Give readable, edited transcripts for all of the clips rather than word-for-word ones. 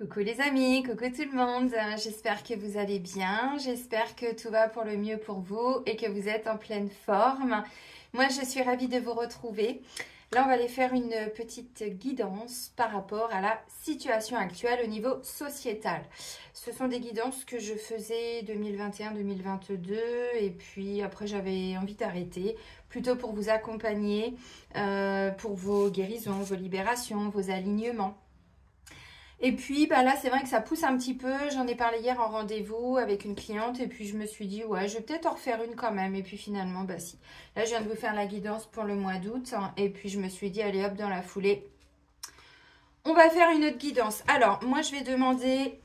Coucou les amis, coucou tout le monde, j'espère que vous allez bien, j'espère que tout va pour le mieux pour vous et que vous êtes en pleine forme. Moi je suis ravie de vous retrouver. Là on va aller faire une petite guidance par rapport à la situation actuelle au niveau sociétal. Ce sont des guidances que je faisais 2021-2022 et puis après j'avais envie d'arrêter, plutôt pour vous accompagner pour vos guérisons, vos libérations, vos alignements. Et puis là c'est vrai que ça pousse un petit peu, j'en ai parlé hier en rendez-vous avec une cliente et puis je me suis dit ouais je vais peut-être en refaire une quand même et puis finalement si. Là je viens de vous faire la guidance pour le mois d'août et puis je me suis dit allez hop dans la foulée, on va faire une autre guidance. Alors moi je vais demander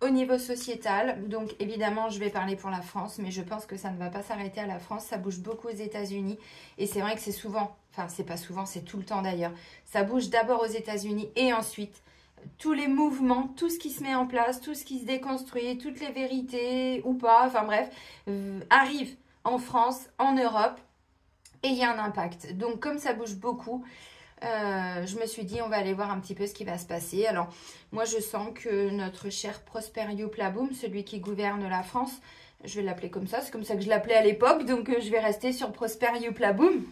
au niveau sociétal, donc évidemment je vais parler pour la France mais je pense que ça ne va pas s'arrêter à la France, ça bouge beaucoup aux États-Unis et c'est vrai que c'est souvent, enfin c'est pas souvent, c'est tout le temps d'ailleurs, ça bouge d'abord aux États-Unis et ensuite tous les mouvements, tout ce qui se met en place, tout ce qui se déconstruit, toutes les vérités ou pas, enfin bref, arrive en France, en Europe et il y a un impact. Donc comme ça bouge beaucoup, je me suis dit on va aller voir un petit peu ce qui va se passer. Alors moi je sens que notre cher Prosper Youplaboum, celui qui gouverne la France, je vais l'appeler comme ça, c'est comme ça que je l'appelais à l'époque, donc je vais rester sur Prosper Youplaboum.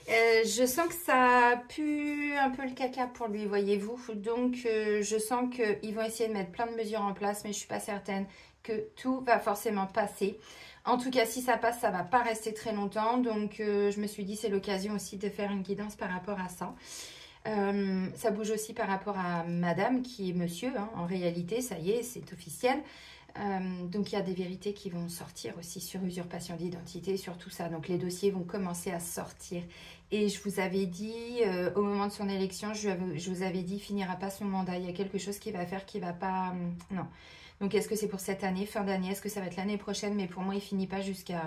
Je sens que ça pue un peu le caca pour lui, voyez-vous. Donc, je sens qu'ils vont essayer de mettre plein de mesures en place, mais je ne suis pas certaine que tout va forcément passer. En tout cas, si ça passe, ça ne va pas rester très longtemps. Donc, je me suis dit, c'est l'occasion aussi de faire une guidance par rapport à ça. Ça bouge aussi par rapport à madame, qui est monsieur. Hein. En réalité, ça y est, c'est officiel. Donc il y a des vérités qui vont sortir aussi sur usurpation d'identité, sur tout ça. Donc les dossiers vont commencer à sortir. Et je vous avais dit, au moment de son élection, je vous avais dit, il finira pas son mandat. Il y a quelque chose qui va faire qui va pas... non. Donc est-ce que c'est pour cette année, fin d'année? Est-ce que ça va être l'année prochaine? Mais pour moi, il finit pas jusqu'à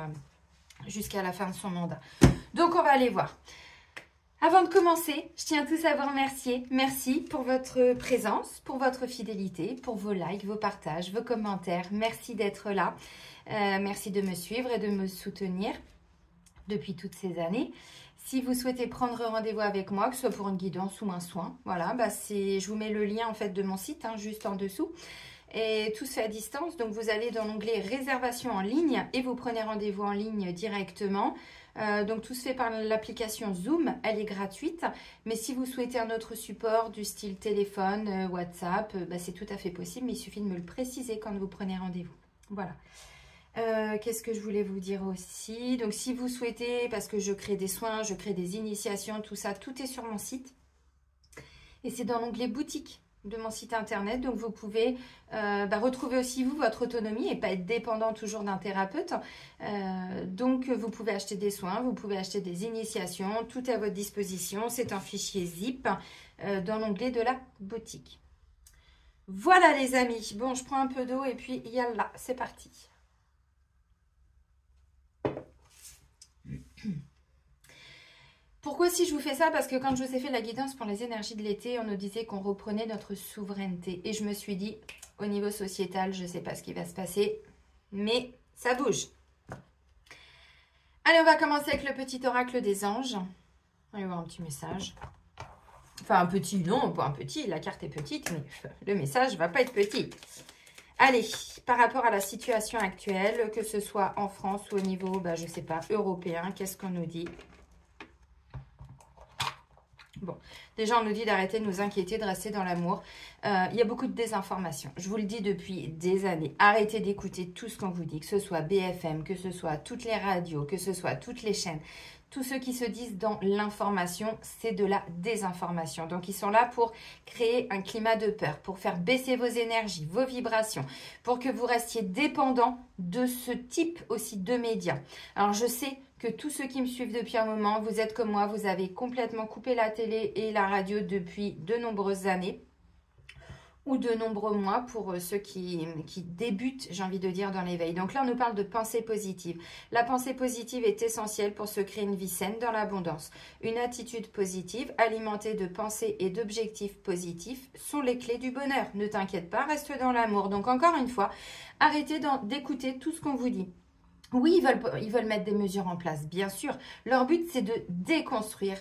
la fin de son mandat. Donc on va aller voir. Avant de commencer, je tiens tous à vous remercier. Merci pour votre présence, pour votre fidélité, pour vos likes, vos partages, vos commentaires. Merci d'être là. Merci de me suivre et de me soutenir depuis toutes ces années. Si vous souhaitez prendre rendez-vous avec moi, que ce soit pour une guidance ou un soin, voilà, je vous mets le lien en fait de mon site, juste en dessous. Et tout se fait à distance, donc vous allez dans l'onglet réservation en ligne et vous prenez rendez-vous en ligne directement. Donc tout se fait par l'application Zoom, elle est gratuite, mais si vous souhaitez un autre support du style téléphone, WhatsApp, c'est tout à fait possible, mais il suffit de me le préciser quand vous prenez rendez-vous. Voilà. Qu'est-ce que je voulais vous dire aussi? Donc si vous souhaitez, parce que je crée des soins, je crée des initiations, tout ça, tout est sur mon site. Et c'est dans l'onglet boutique de mon site internet, donc vous pouvez retrouver aussi vous votre autonomie et pas être dépendant toujours d'un thérapeute. Donc vous pouvez acheter des soins, vous pouvez acheter des initiations, tout est à votre disposition. C'est un fichier zip dans l'onglet de la boutique. Voilà les amis, bon je prends un peu d'eau et puis yallah, c'est parti. Pourquoi si je vous fais ça? Parce que quand je vous ai fait la guidance pour les énergies de l'été, on nous disait qu'on reprenait notre souveraineté. Et je me suis dit, au niveau sociétal, je ne sais pas ce qui va se passer, mais ça bouge. Allez, on va commencer avec le petit oracle des anges. On va voir un petit message. Enfin, un petit, non, pas un petit, la carte est petite, mais le message ne va pas être petit. Allez, par rapport à la situation actuelle, que ce soit en France ou au niveau, je ne sais pas, européen, qu'est-ce qu'on nous dit ? Bon, déjà on nous dit d'arrêter de nous inquiéter, de rester dans l'amour. Il y a beaucoup de désinformation. Je vous le dis depuis des années. Arrêtez d'écouter tout ce qu'on vous dit, que ce soit BFM, que ce soit toutes les radios, que ce soit toutes les chaînes. Tous ceux qui se disent dans l'information, c'est de la désinformation. Donc, ils sont là pour créer un climat de peur, pour faire baisser vos énergies, vos vibrations, pour que vous restiez dépendant de ce type aussi de médias. Alors, je sais que tous ceux qui me suivent depuis un moment, vous êtes comme moi, vous avez complètement coupé la télé et la radio depuis de nombreuses années ou de nombreux mois pour ceux qui débutent, j'ai envie de dire, dans l'éveil. Donc là, on nous parle de pensée positive. La pensée positive est essentielle pour se créer une vie saine dans l'abondance. Une attitude positive, alimentée de pensées et d'objectifs positifs, sont les clés du bonheur. Ne t'inquiète pas, reste dans l'amour. Donc encore une fois, arrêtez d'écouter tout ce qu'on vous dit. Oui, ils veulent mettre des mesures en place, bien sûr. Leur but, c'est de déconstruire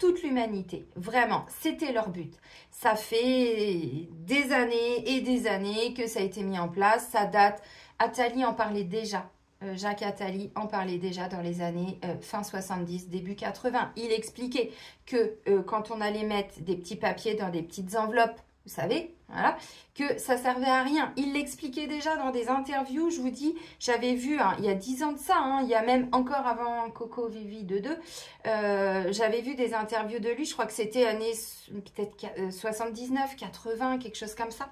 toute l'humanité. Vraiment, c'était leur but. Ça fait des années que ça a été mis en place. Ça date, Attali en parlait déjà. Jacques Attali en parlait déjà dans les années fin 70, début 80. Il expliquait que quand on allait mettre des petits papiers dans des petites enveloppes, vous savez, voilà, que ça servait à rien. Il l'expliquait déjà dans des interviews, je vous dis, j'avais vu, hein, il y a 10 ans de ça, hein, il y a même encore avant Coco Vivi de 2, j'avais vu des interviews de lui, je crois que c'était années peut-être 79, 80, quelque chose comme ça.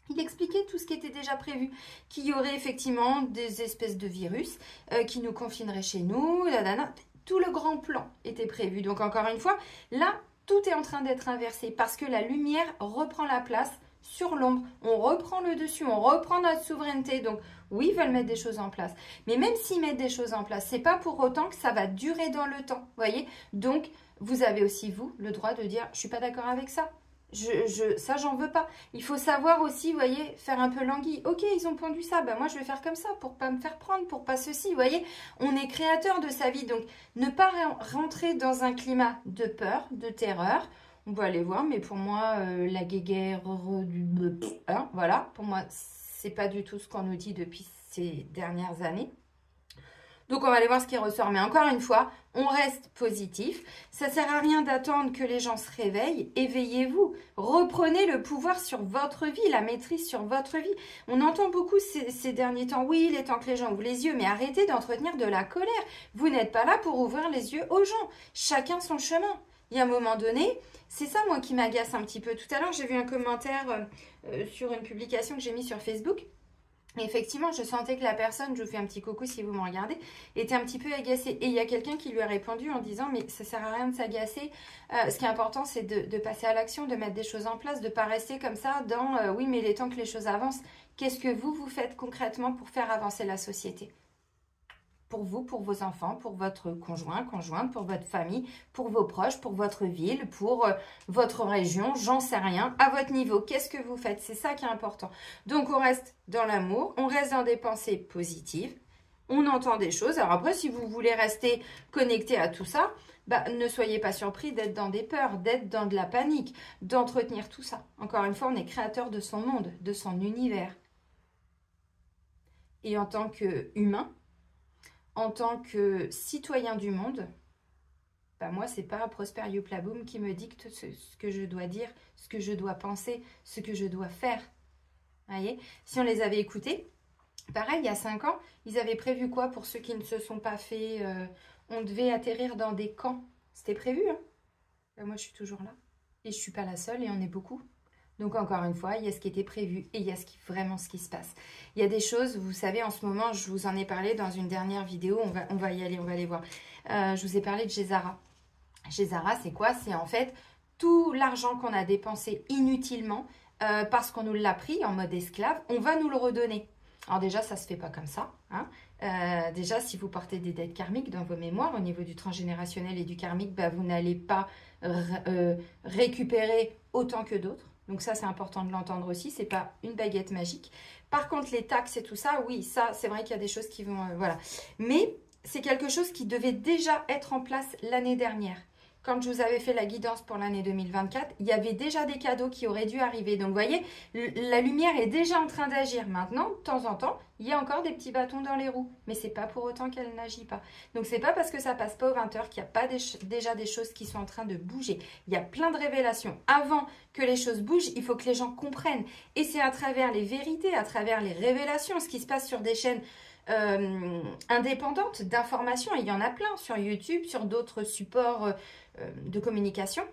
Il expliquait tout ce qui était déjà prévu, qu'il y aurait effectivement des espèces de virus qui nous confineraient chez nous, tout le grand plan était prévu. Donc encore une fois, là, tout est en train d'être inversé parce que la lumière reprend la place sur l'ombre. On reprend le dessus, on reprend notre souveraineté. Donc oui, ils veulent mettre des choses en place. Mais même s'ils mettent des choses en place, c'est pas pour autant que ça va durer dans le temps. Voyez? Donc vous avez aussi, vous, le droit de dire « je suis pas d'accord avec ça ». Ça, j'en veux pas. Il faut savoir aussi, vous voyez, faire un peu l'anguille. Ok, ils ont pondu ça, ben moi je vais faire comme ça pour pas me faire prendre, pour pas ceci. Vous voyez, on est créateur de sa vie, donc ne pas rentrer dans un climat de peur, de terreur. On peut aller voir, mais pour moi, la guéguerre, hein, voilà, pour moi, c'est pas du tout ce qu'on nous dit depuis ces dernières années. Donc, on va aller voir ce qui ressort. Mais encore une fois, on reste positif. Ça ne sert à rien d'attendre que les gens se réveillent. Éveillez-vous. Reprenez le pouvoir sur votre vie, la maîtrise sur votre vie. On entend beaucoup ces derniers temps. Oui, il est temps que les gens ouvrent les yeux. Mais arrêtez d'entretenir de la colère. Vous n'êtes pas là pour ouvrir les yeux aux gens. Chacun son chemin. Il y a un moment donné, c'est ça moi qui m'agace un petit peu. Tout à l'heure, j'ai vu un commentaire sur une publication que j'ai mise sur Facebook. Et effectivement, je sentais que la personne, je vous fais un petit coucou si vous me regardez, était un petit peu agacée. Et il y a quelqu'un qui lui a répondu en disant « mais ça sert à rien de s'agacer. Ce qui est important, c'est de passer à l'action, de mettre des choses en place, de ne pas rester comme ça dans oui, mais il est temps que les choses avancent. Qu'est-ce que vous faites concrètement pour faire avancer la société ? Pour vous, pour vos enfants, pour votre conjoint, conjointe, pour votre famille, pour vos proches, pour votre ville, pour votre région, j'en sais rien, à votre niveau. Qu'est-ce que vous faites? C'est ça qui est important. Donc, on reste dans l'amour, on reste dans des pensées positives, on entend des choses. Alors après, si vous voulez rester connecté à tout ça, bah, ne soyez pas surpris d'être dans des peurs, d'être dans de la panique, d'entretenir tout ça. Encore une fois, on est créateur de son monde, de son univers. Et en tant qu'humain, en tant que citoyen du monde, bah moi, c'est pas Prosper Youplaboum qui me dicte ce que je dois dire, ce que je dois penser, ce que je dois faire. Vous voyez? Si on les avait écoutés, pareil, il y a 5 ans, ils avaient prévu quoi pour ceux qui ne se sont pas fait on devait atterrir dans des camps. C'était prévu, hein? Bah moi, je suis toujours là. Et je suis pas la seule et on est beaucoup. Donc, encore une fois, il y a ce qui était prévu et il y a vraiment ce qui se passe. Il y a des choses, vous savez, en ce moment, je vous en ai parlé dans une dernière vidéo. On va y aller, on va aller voir. Je vous ai parlé de Gézara. Gézara, c'est quoi? C'est en fait tout l'argent qu'on a dépensé inutilement parce qu'on nous l'a pris en mode esclave, on va nous le redonner. Alors déjà, ça ne se fait pas comme ça. Hein. Déjà, si vous portez des dettes karmiques dans vos mémoires, au niveau du transgénérationnel et du karmique, bah, vous n'allez pas récupérer autant que d'autres. Donc ça, c'est important de l'entendre aussi. C'est pas une baguette magique. Par contre, les taxes et tout ça, oui, ça, c'est vrai qu'il y a des choses qui vont... voilà. Mais c'est quelque chose qui devait déjà être en place l'année dernière. Quand je vous avais fait la guidance pour l'année 2024, il y avait déjà des cadeaux qui auraient dû arriver. Donc, vous voyez, la lumière est déjà en train d'agir. Maintenant, de temps en temps, il y a encore des petits bâtons dans les roues. Mais ce n'est pas pour autant qu'elle n'agit pas. Donc, ce n'est pas parce que ça passe pas aux 20h qu'il n'y a pas déjà des choses qui sont en train de bouger. Il y a plein de révélations. Avant que les choses bougent, il faut que les gens comprennent. Et c'est à travers les vérités, à travers les révélations, ce qui se passe sur des chaînes indépendantes d'information. Il y en a plein sur YouTube, sur d'autres supports de communication.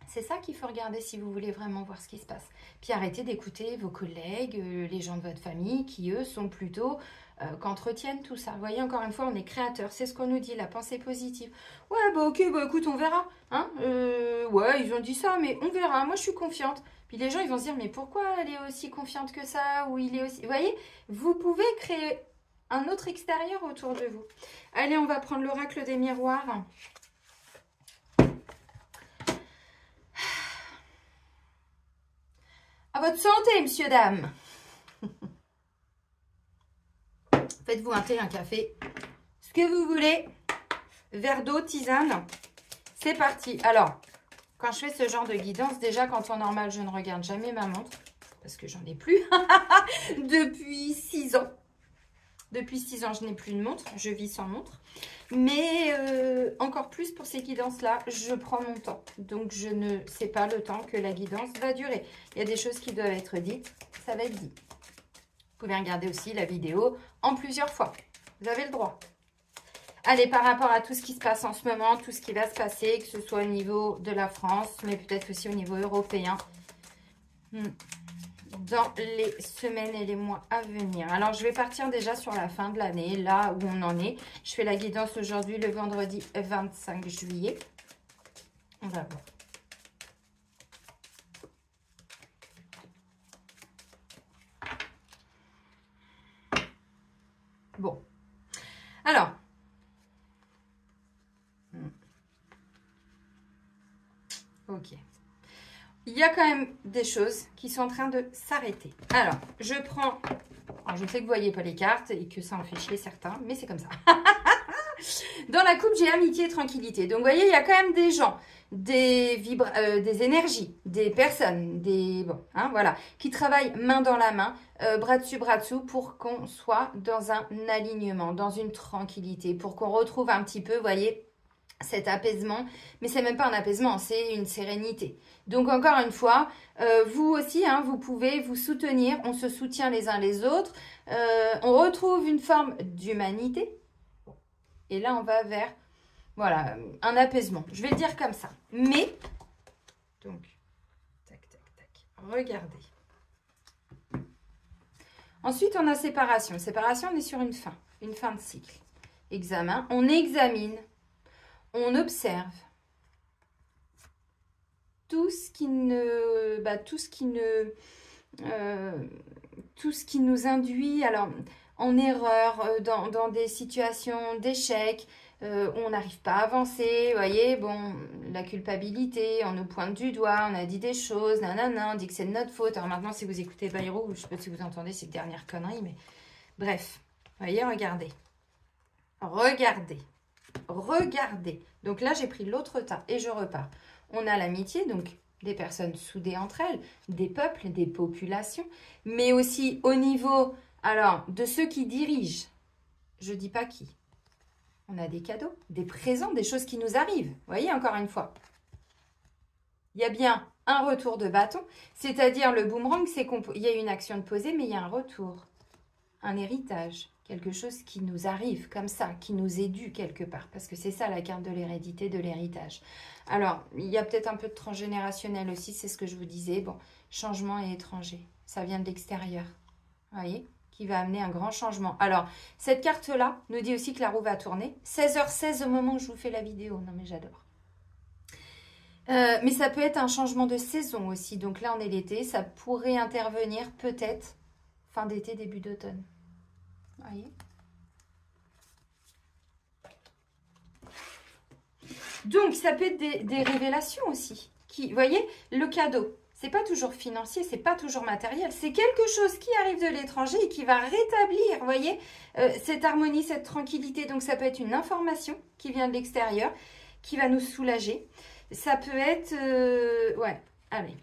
C'est ça qu'il faut regarder si vous voulez vraiment voir ce qui se passe. Puis arrêtez d'écouter vos collègues, les gens de votre famille qui, eux, sont plutôt qu'entretiennent tout ça. Vous voyez, encore une fois, on est créateur. C'est ce qu'on nous dit, la pensée positive. Ouais, bah ok, bah écoute, on verra. Hein ouais, ils ont dit ça, mais on verra. Moi, je suis confiante. Puis les gens, ils vont se dire, mais pourquoi elle est aussi confiante que ça? Ou il est aussi... Vous voyez, vous pouvez créer un autre extérieur autour de vous. Allez, on va prendre l'oracle des miroirs. À votre santé, messieurs, dames. Faites-vous un thé, un café, ce que vous voulez. Verre d'eau, tisane. C'est parti. Alors, quand je fais ce genre de guidance, déjà, quand en normal, je ne regarde jamais ma montre. Parce que j'en ai plus. Depuis 6 ans. Depuis 6 ans, je n'ai plus de montre. Je vis sans montre. Mais encore plus pour ces guidances-là, je prends mon temps. Donc, je ne sais pas le temps que la guidance va durer. Il y a des choses qui doivent être dites. Ça va être dit. Vous pouvez regarder aussi la vidéo en plusieurs fois. Vous avez le droit. Allez, par rapport à tout ce qui se passe en ce moment, tout ce qui va se passer, que ce soit au niveau de la France, mais peut-être aussi au niveau européen, dans les semaines et les mois à venir. Alors, je vais partir déjà sur la fin de l'année, là où on en est. Je fais la guidance aujourd'hui, le vendredi 25 juillet. On va voir. Bon. Alors. Ok. Il y a quand même des choses qui sont en train de s'arrêter. Alors, je prends... Alors, je sais que vous ne voyez pas les cartes et que ça en fait chier certains, mais c'est comme ça. Dans la coupe, j'ai amitié et tranquillité. Donc, vous voyez, il y a quand même des gens, des énergies, des personnes, voilà, qui travaillent main dans la main, bras dessous, pour qu'on soit dans un alignement, dans une tranquillité, pour qu'on retrouve un petit peu, vous voyez, cet apaisement. Mais c'est même pas un apaisement, c'est une sérénité. Donc, encore une fois, vous aussi, vous pouvez vous soutenir. On se soutient les uns les autres. On retrouve une forme d'humanité. Et là, on va vers, voilà, un apaisement. Je vais le dire comme ça. Mais, donc, tac, tac, tac. Regardez. Ensuite, on a séparation. Séparation, on est sur une fin de cycle. Examen. On examine, on observe tout ce qui nous induit alors en erreur, dans des situations d'échec, où on n'arrive pas à avancer, vous voyez, bon, la culpabilité, on nous pointe du doigt, on a dit des choses, nanana, on dit que c'est de notre faute. Alors maintenant, si vous écoutez Bayrou, je ne sais pas si vous entendez ces dernières conneries, mais bref, vous voyez, regardez. Regardez. Donc là, j'ai pris l'autre tas et je repars. On a l'amitié, donc des personnes soudées entre elles, des peuples, des populations, mais aussi au niveau, alors, de ceux qui dirigent. Je ne dis pas qui. On a des cadeaux, des présents, des choses qui nous arrivent. Vous voyez, encore une fois. Il y a bien un retour de bâton, c'est-à-dire le boomerang, c'est qu'il y a une action de poser, mais il y a un retour, un héritage. Quelque chose qui nous arrive comme ça, qui nous est dû quelque part. Parce que c'est ça la carte de l'hérédité, de l'héritage. Alors, il y a peut-être un peu de transgénérationnel aussi, c'est ce que je vous disais. Bon, changement et étranger, ça vient de l'extérieur. Vous voyez, qui va amener un grand changement. Alors, cette carte-là nous dit aussi que la roue va tourner. 16h16 au moment où je vous fais la vidéo. Non, mais j'adore. Mais ça peut être un changement de saison aussi. Donc là, on est l'été. Ça pourrait intervenir peut-être fin d'été, début d'automne. Voyez. Donc, ça peut être des révélations aussi. Vous voyez, le cadeau, c'est pas toujours financier, c'est pas toujours matériel. C'est quelque chose qui arrive de l'étranger et qui va rétablir, vous voyez, cette harmonie, cette tranquillité. Donc, ça peut être une information qui vient de l'extérieur, qui va nous soulager. Ça peut être... ouais, allez.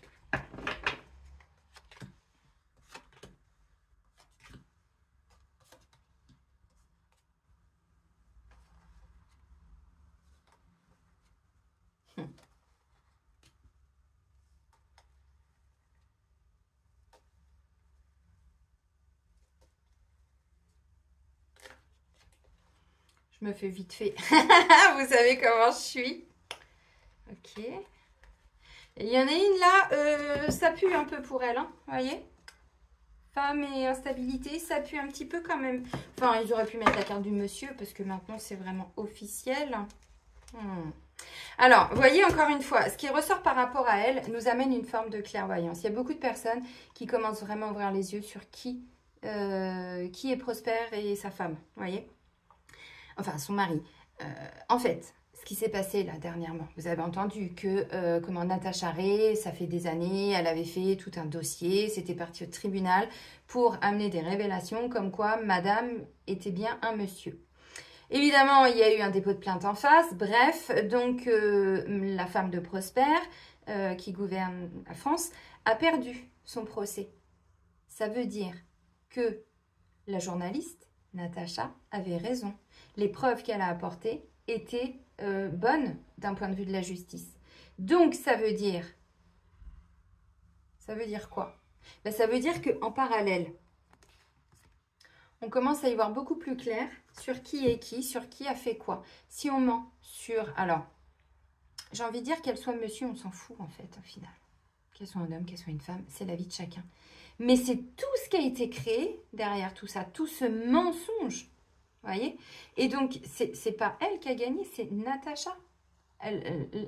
Je me fais vite fait. Vous savez comment je suis. Ok. Et il y en a une là, ça pue un peu pour elle, hein, vous voyez. Femme et instabilité, ça pue un petit peu quand même. Enfin, ils auraient pu mettre la carte du monsieur parce que maintenant c'est vraiment officiel. Alors, vous voyez, encore une fois, ce qui ressort par rapport à elle nous amène une forme de clairvoyance. Il y a beaucoup de personnes qui commencent vraiment à ouvrir les yeux sur qui est Prosper et sa femme, vous voyez. Enfin, son mari. En fait, ce qui s'est passé là dernièrement, vous avez entendu que comment Natacha Ray, ça fait des années, elle avait fait tout un dossier, c'était parti au tribunal pour amener des révélations comme quoi madame était bien un monsieur. Évidemment, il y a eu un dépôt de plainte en face. Bref, donc la femme de Prosper, qui gouverne la France, a perdu son procès. Ça veut dire que la journaliste, Natacha, avait raison. Les preuves qu'elle a apportées étaient bonnes d'un point de vue de la justice. Donc, ça veut dire quoi? Ben, ça veut dire qu'en parallèle, on commence à y voir beaucoup plus clair sur qui est qui, sur qui a fait quoi. Si on ment sur... Alors, j'ai envie de dire qu'elle soit monsieur, on s'en fout en fait, au final. Qu'elle soit un homme, qu'elle soit une femme, c'est la vie de chacun. Mais c'est tout ce qui a été créé derrière tout ça, tout ce mensonge. Vous voyez? Et donc, c'est pas elle qui a gagné, c'est Natacha.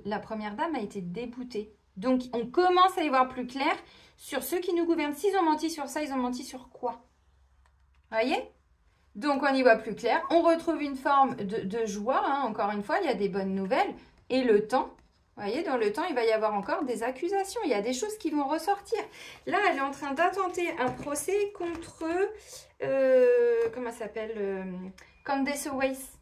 La première dame a été déboutée. Donc, on commence à y voir plus clair sur ceux qui nous gouvernent. S'ils ont menti sur ça, ils ont menti sur quoi? Vous voyez? Donc, on y voit plus clair. On retrouve une forme de joie. Hein. Encore une fois, il y a des bonnes nouvelles. Et le temps, vous voyez, dans le temps, il va y avoir encore des accusations. Il y a des choses qui vont ressortir. Là, elle est en train d'attenter un procès contre, comment elle s'appelle, Candace Owens.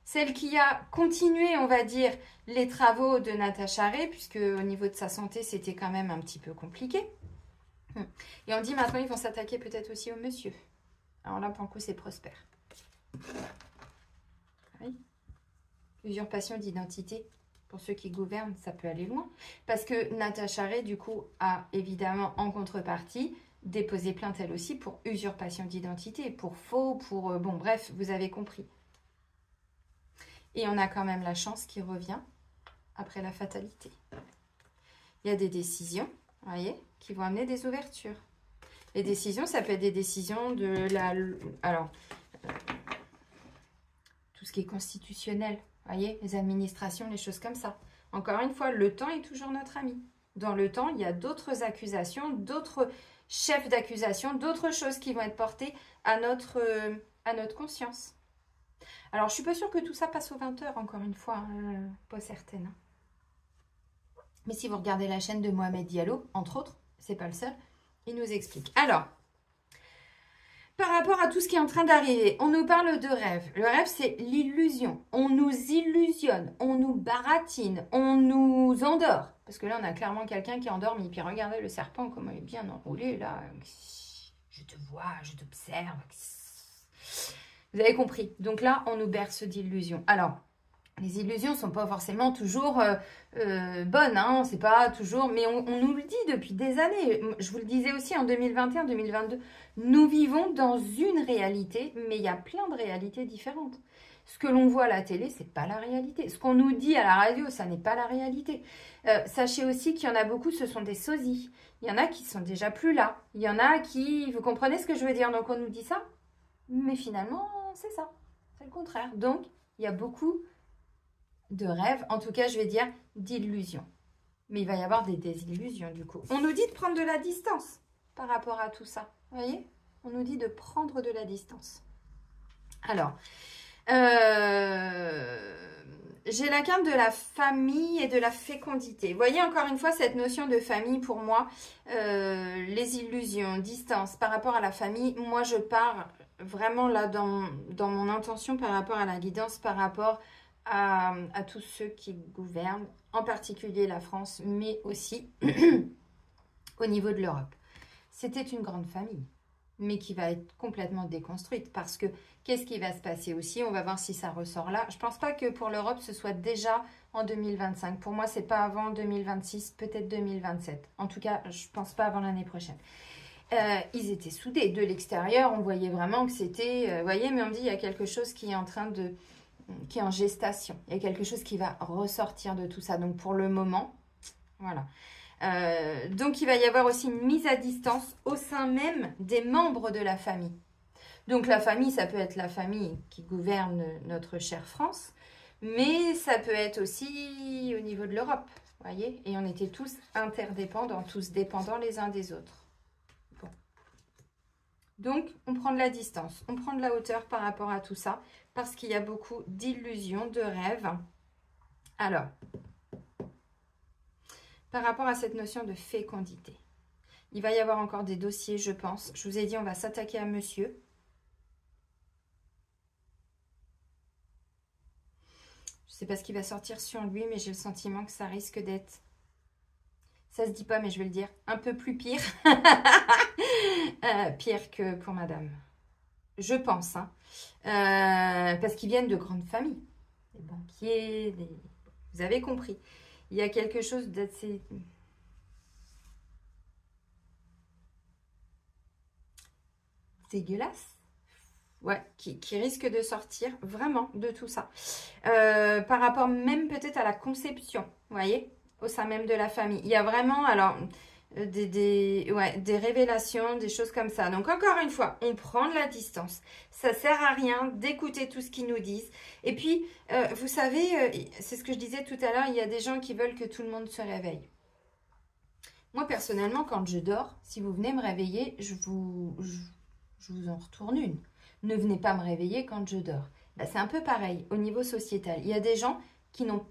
Celle qui a continué, on va dire, les travaux de Natacha Ray, puisque au niveau de sa santé, c'était quand même un petit peu compliqué. Et on dit maintenant, ils vont s'attaquer peut-être aussi au monsieur. Alors là, pour le coup, c'est Prosper. Oui. Usurpation d'identité. Pour ceux qui gouvernent, ça peut aller loin. Parce que Natacha Ray, du coup, a évidemment, en contrepartie, déposé plainte elle aussi pour usurpation d'identité, pour faux, pour... bon, bref, vous avez compris. Et on a quand même la chance qui revient après la fatalité. Il y a des décisions, vous voyez, qui vont amener des ouvertures. Les décisions, ça peut être des décisions de la... Alors, tout ce qui est constitutionnel, vous voyez, les administrations, les choses comme ça. Encore une fois, le temps est toujours notre ami. Dans le temps, il y a d'autres accusations, d'autres chefs d'accusation, d'autres choses qui vont être portées à notre conscience. Alors, je ne suis pas sûre que tout ça passe aux 20 h, encore une fois, hein, pas certaine. Mais si vous regardez la chaîne de Mohamed Diallo, entre autres, c'est pas le seul, il nous explique. Alors, par rapport à tout ce qui est en train d'arriver, on nous parle de rêve. Le rêve, c'est l'illusion. On nous illusionne, on nous baratine, on nous endort. Parce que là, on a clairement quelqu'un qui est endormi. Puis regardez le serpent, comment il est bien enroulé, là. Je te vois, je t'observe. Vous avez compris. Donc là, on nous berce d'illusions. Alors, les illusions ne sont pas forcément toujours bonnes. Hein, c'est pas toujours... Mais on nous le dit depuis des années. Je vous le disais aussi en 2021, 2022. Nous vivons dans une réalité, mais il y a plein de réalités différentes. Ce que l'on voit à la télé, ce n'est pas la réalité. Ce qu'on nous dit à la radio, ça n'est pas la réalité. Sachez aussi qu'il y en a beaucoup, ce sont des sosies. Il y en a qui sont déjà plus là. Il y en a qui... Vous comprenez ce que je veux dire? Donc on nous dit ça, mais finalement, c'est ça. C'est le contraire. Donc, il y a beaucoup de rêves, en tout cas, je vais dire d'illusions. Mais il va y avoir des désillusions, du coup. On nous dit de prendre de la distance par rapport à tout ça. Vous voyez? On nous dit de prendre de la distance. Alors, j'ai la carte de la famille et de la fécondité. Vous voyez, encore une fois, cette notion de famille, pour moi, les illusions, distance, par rapport à la famille, moi, je pars vraiment là dans mon intention par rapport à la guidance, par rapport à tous ceux qui gouvernent, en particulier la France, mais aussi au niveau de l'Europe. C'était une grande famille, mais qui va être complètement déconstruite, parce que qu'est-ce qui va se passer aussi? On va voir si ça ressort là. Je ne pense pas que pour l'Europe, ce soit déjà en 2025. Pour moi, ce n'est pas avant 2026, peut-être 2027. En tout cas, je ne pense pas avant l'année prochaine. Ils étaient soudés. De l'extérieur, on voyait vraiment que c'était... vous voyez, mais on me dit, il y a quelque chose qui est en train de... qui est en gestation. Il y a quelque chose qui va ressortir de tout ça. Donc, pour le moment, voilà. Donc, il va y avoir aussi une mise à distance au sein même des membres de la famille. Donc, la famille, ça peut être la famille qui gouverne notre chère France, mais ça peut être aussi au niveau de l'Europe, voyez. Et on était tous interdépendants, tous dépendants les uns des autres. Bon. Donc, on prend de la distance, on prend de la hauteur par rapport à tout ça, parce qu'il y a beaucoup d'illusions, de rêves. Alors, par rapport à cette notion de fécondité, il va y avoir encore des dossiers, je pense. Je vous ai dit, on va s'attaquer à monsieur. Je sais pas ce qui va sortir sur lui, mais j'ai le sentiment que ça risque d'être... Ça se dit pas, mais je vais le dire. Un peu plus pire. Pire que pour madame. Je pense. Hein. Parce qu'ils viennent de grandes familles. Des banquiers, des... Vous avez compris. Il y a quelque chose d'assez... dégueulasse. Ouais, qui risque de sortir vraiment de tout ça. Par rapport même peut-être à la conception, vous voyez, au sein même de la famille. Il y a vraiment, alors, des révélations, des choses comme ça. Donc, encore une fois, on prend de la distance. Ça sert à rien d'écouter tout ce qu'ils nous disent. Et puis, vous savez, c'est ce que je disais tout à l'heure, il y a des gens qui veulent que tout le monde se réveille. Moi, personnellement, quand je dors, si vous venez me réveiller, je vous en retourne une. Ne venez pas me réveiller quand je dors. Ben, c'est un peu pareil au niveau sociétal. Il y a des gens qui n'ont...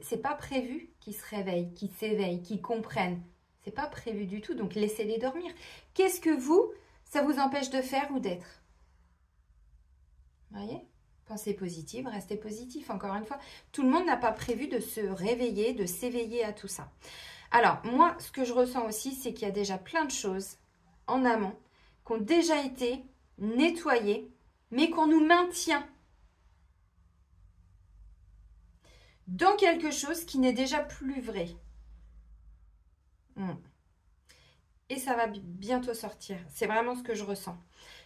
C'est pas prévu qu'ils se réveillent, qu'ils s'éveillent, qu'ils comprennent. C'est pas prévu du tout, donc laissez-les dormir. Qu'est-ce que ça vous empêche de faire ou d'être? Vous voyez? Pensez positive, restez positif. Encore une fois, tout le monde n'a pas prévu de se réveiller, de s'éveiller à tout ça. Alors, moi, ce que je ressens aussi, c'est qu'il y a déjà plein de choses en amont qui ont déjà été nettoyées, mais qu'on nous maintient dans quelque chose qui n'est déjà plus vrai. Et ça va bientôt sortir. C'est vraiment ce que je ressens.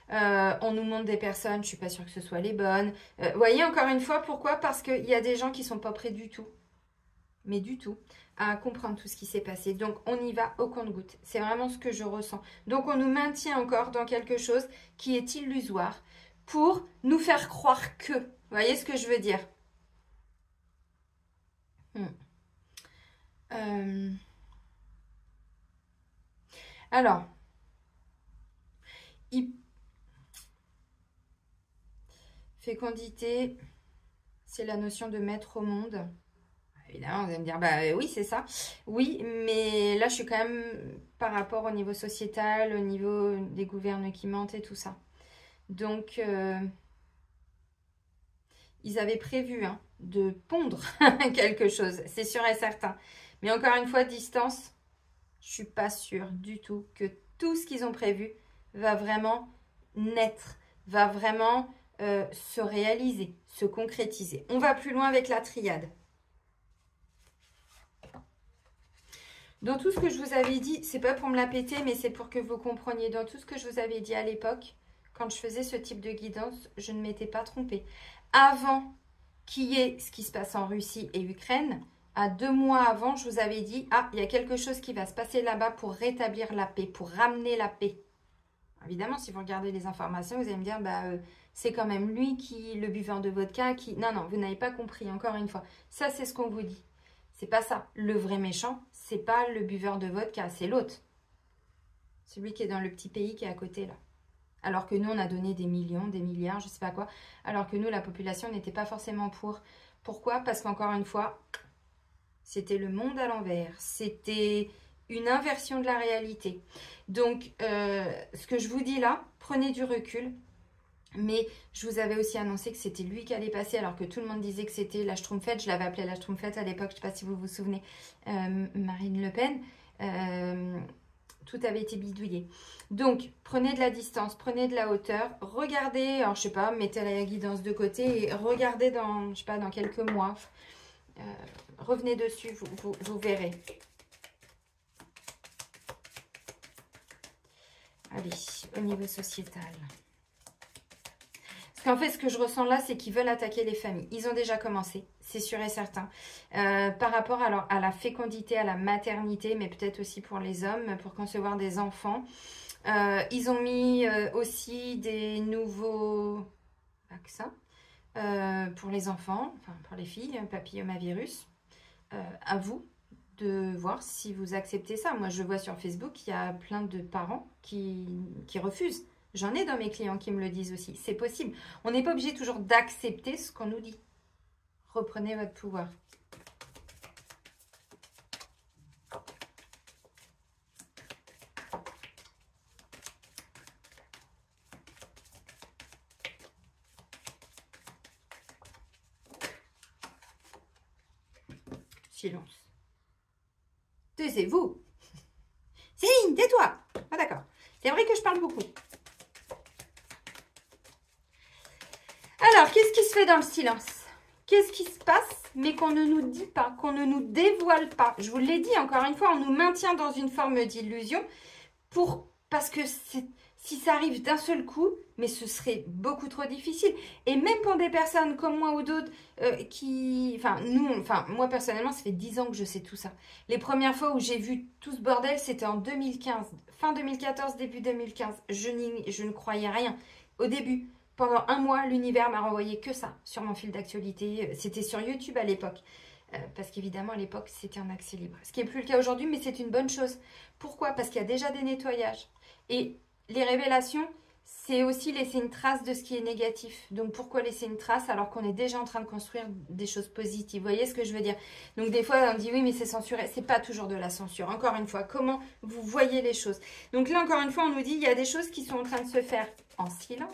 On nous montre des personnes, je ne suis pas sûre que ce soit les bonnes. Vous voyez, encore une fois, pourquoi? Parce qu'il y a des gens qui ne sont pas prêts du tout. Mais du tout, à comprendre tout ce qui s'est passé. Donc, on y va au compte-gouttes. C'est vraiment ce que je ressens. Donc, on nous maintient encore dans quelque chose qui est illusoire pour nous faire croire que. Vous voyez ce que je veux dire? Alors, fécondité, c'est la notion de mettre au monde. Évidemment, vous allez me dire, bah oui, c'est ça. Oui, mais là, je suis quand même par rapport au niveau sociétal, au niveau des gouvernements qui mentent et tout ça. Donc, ils avaient prévu de pondre quelque chose, c'est sûr et certain. Mais encore une fois, distance, je ne suis pas sûre du tout que tout ce qu'ils ont prévu va vraiment naître, va vraiment se réaliser, se concrétiser. On va plus loin avec la triade. Dans tout ce que je vous avais dit, c'est pas pour me la péter, mais c'est pour que vous compreniez. Dans tout ce que je vous avais dit à l'époque, quand je faisais ce type de guidance, je ne m'étais pas trompée. Avant qu'il y ait ce qui se passe en Russie et Ukraine, à 2 mois avant, je vous avais dit, ah, il y a quelque chose qui va se passer là-bas pour rétablir la paix, pour ramener la paix. Évidemment, si vous regardez les informations, vous allez me dire, bah, c'est quand même lui le buveur de vodka qui... Non, non, vous n'avez pas compris, encore une fois. Ça, c'est ce qu'on vous dit. C'est pas ça. Le vrai méchant, c'est pas le buveur de vodka, c'est l'autre. Celui qui est dans le petit pays qui est à côté, là. Alors que nous, on a donné des millions, des milliards, je sais pas quoi. Alors que nous, la population n'était pas forcément pour. Pourquoi? Parce qu'encore une fois, c'était le monde à l'envers. C'était une inversion de la réalité. Donc, ce que je vous dis là, prenez du recul. Mais je vous avais aussi annoncé que c'était lui qui allait passer, alors que tout le monde disait que c'était la Schtroumpfette. Je l'avais appelée la Schtroumpfette à l'époque, je ne sais pas si vous vous souvenez, Marine Le Pen. Tout avait été bidouillé. Donc, prenez de la distance, prenez de la hauteur, regardez, alors je sais pas, mettez la guidance de côté et regardez dans, je sais pas, dans quelques mois. Revenez dessus, vous verrez. Allez, au niveau sociétal. Parce qu'en fait, ce que je ressens là, c'est qu'ils veulent attaquer les familles. Ils ont déjà commencé, c'est sûr et certain. Par rapport alors, à la fécondité, à la maternité, mais peut-être aussi pour les hommes, pour concevoir des enfants. Ils ont mis aussi des nouveaux vaccins pour les enfants, enfin pour les filles, papillomavirus. À vous de voir si vous acceptez ça. Moi, je vois sur Facebook, il y a plein de parents qui refusent. J'en ai dans mes clients qui me le disent aussi. C'est possible. On n'est pas obligé toujours d'accepter ce qu'on nous dit. Reprenez votre pouvoir. Silence. Taisez-vous. Céline, tais-toi. Ah d'accord. C'est vrai que je parle beaucoup. Alors, qu'est-ce qui se fait dans le silence? Qu'est-ce qui se passe, mais qu'on ne nous dit pas, qu'on ne nous dévoile pas? Je vous l'ai dit, encore une fois, on nous maintient dans une forme d'illusion parce que si ça arrive d'un seul coup, mais ce serait beaucoup trop difficile. Et même pour des personnes comme moi ou d'autres moi personnellement, ça fait 10 ans que je sais tout ça. Les premières fois où j'ai vu tout ce bordel, c'était en 2015, fin 2014, début 2015. Je ne croyais rien au début. Pendant un mois, l'univers m'a renvoyé que ça sur mon fil d'actualité. C'était sur YouTube à l'époque. Parce qu'évidemment, à l'époque, c'était en accès libre. Ce qui n'est plus le cas aujourd'hui, mais c'est une bonne chose. Pourquoi? Parce qu'il y a déjà des nettoyages. Et les révélations, c'est aussi laisser une trace de ce qui est négatif. Donc, pourquoi laisser une trace alors qu'on est déjà en train de construire des choses positives? Vous voyez ce que je veux dire? Donc, des fois, on dit oui, mais c'est censuré. C'est pas toujours de la censure. Encore une fois, comment vous voyez les choses? Donc là, encore une fois, on nous dit il y a des choses qui sont en train de se faire en silence.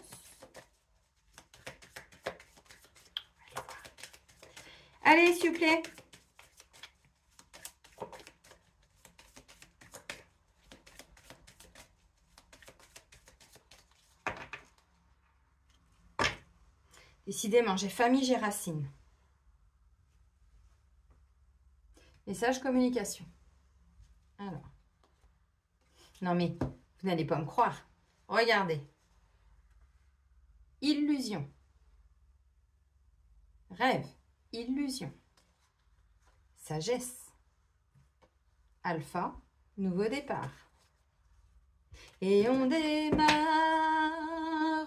Allez, s'il vous plaît. Décidément, j'ai famille, j'ai racine. Message communication. Alors. Non mais, vous n'allez pas me croire. Regardez. Illusion. Rêve. Illusion. Sagesse. Alpha. Nouveau départ. Et on démarre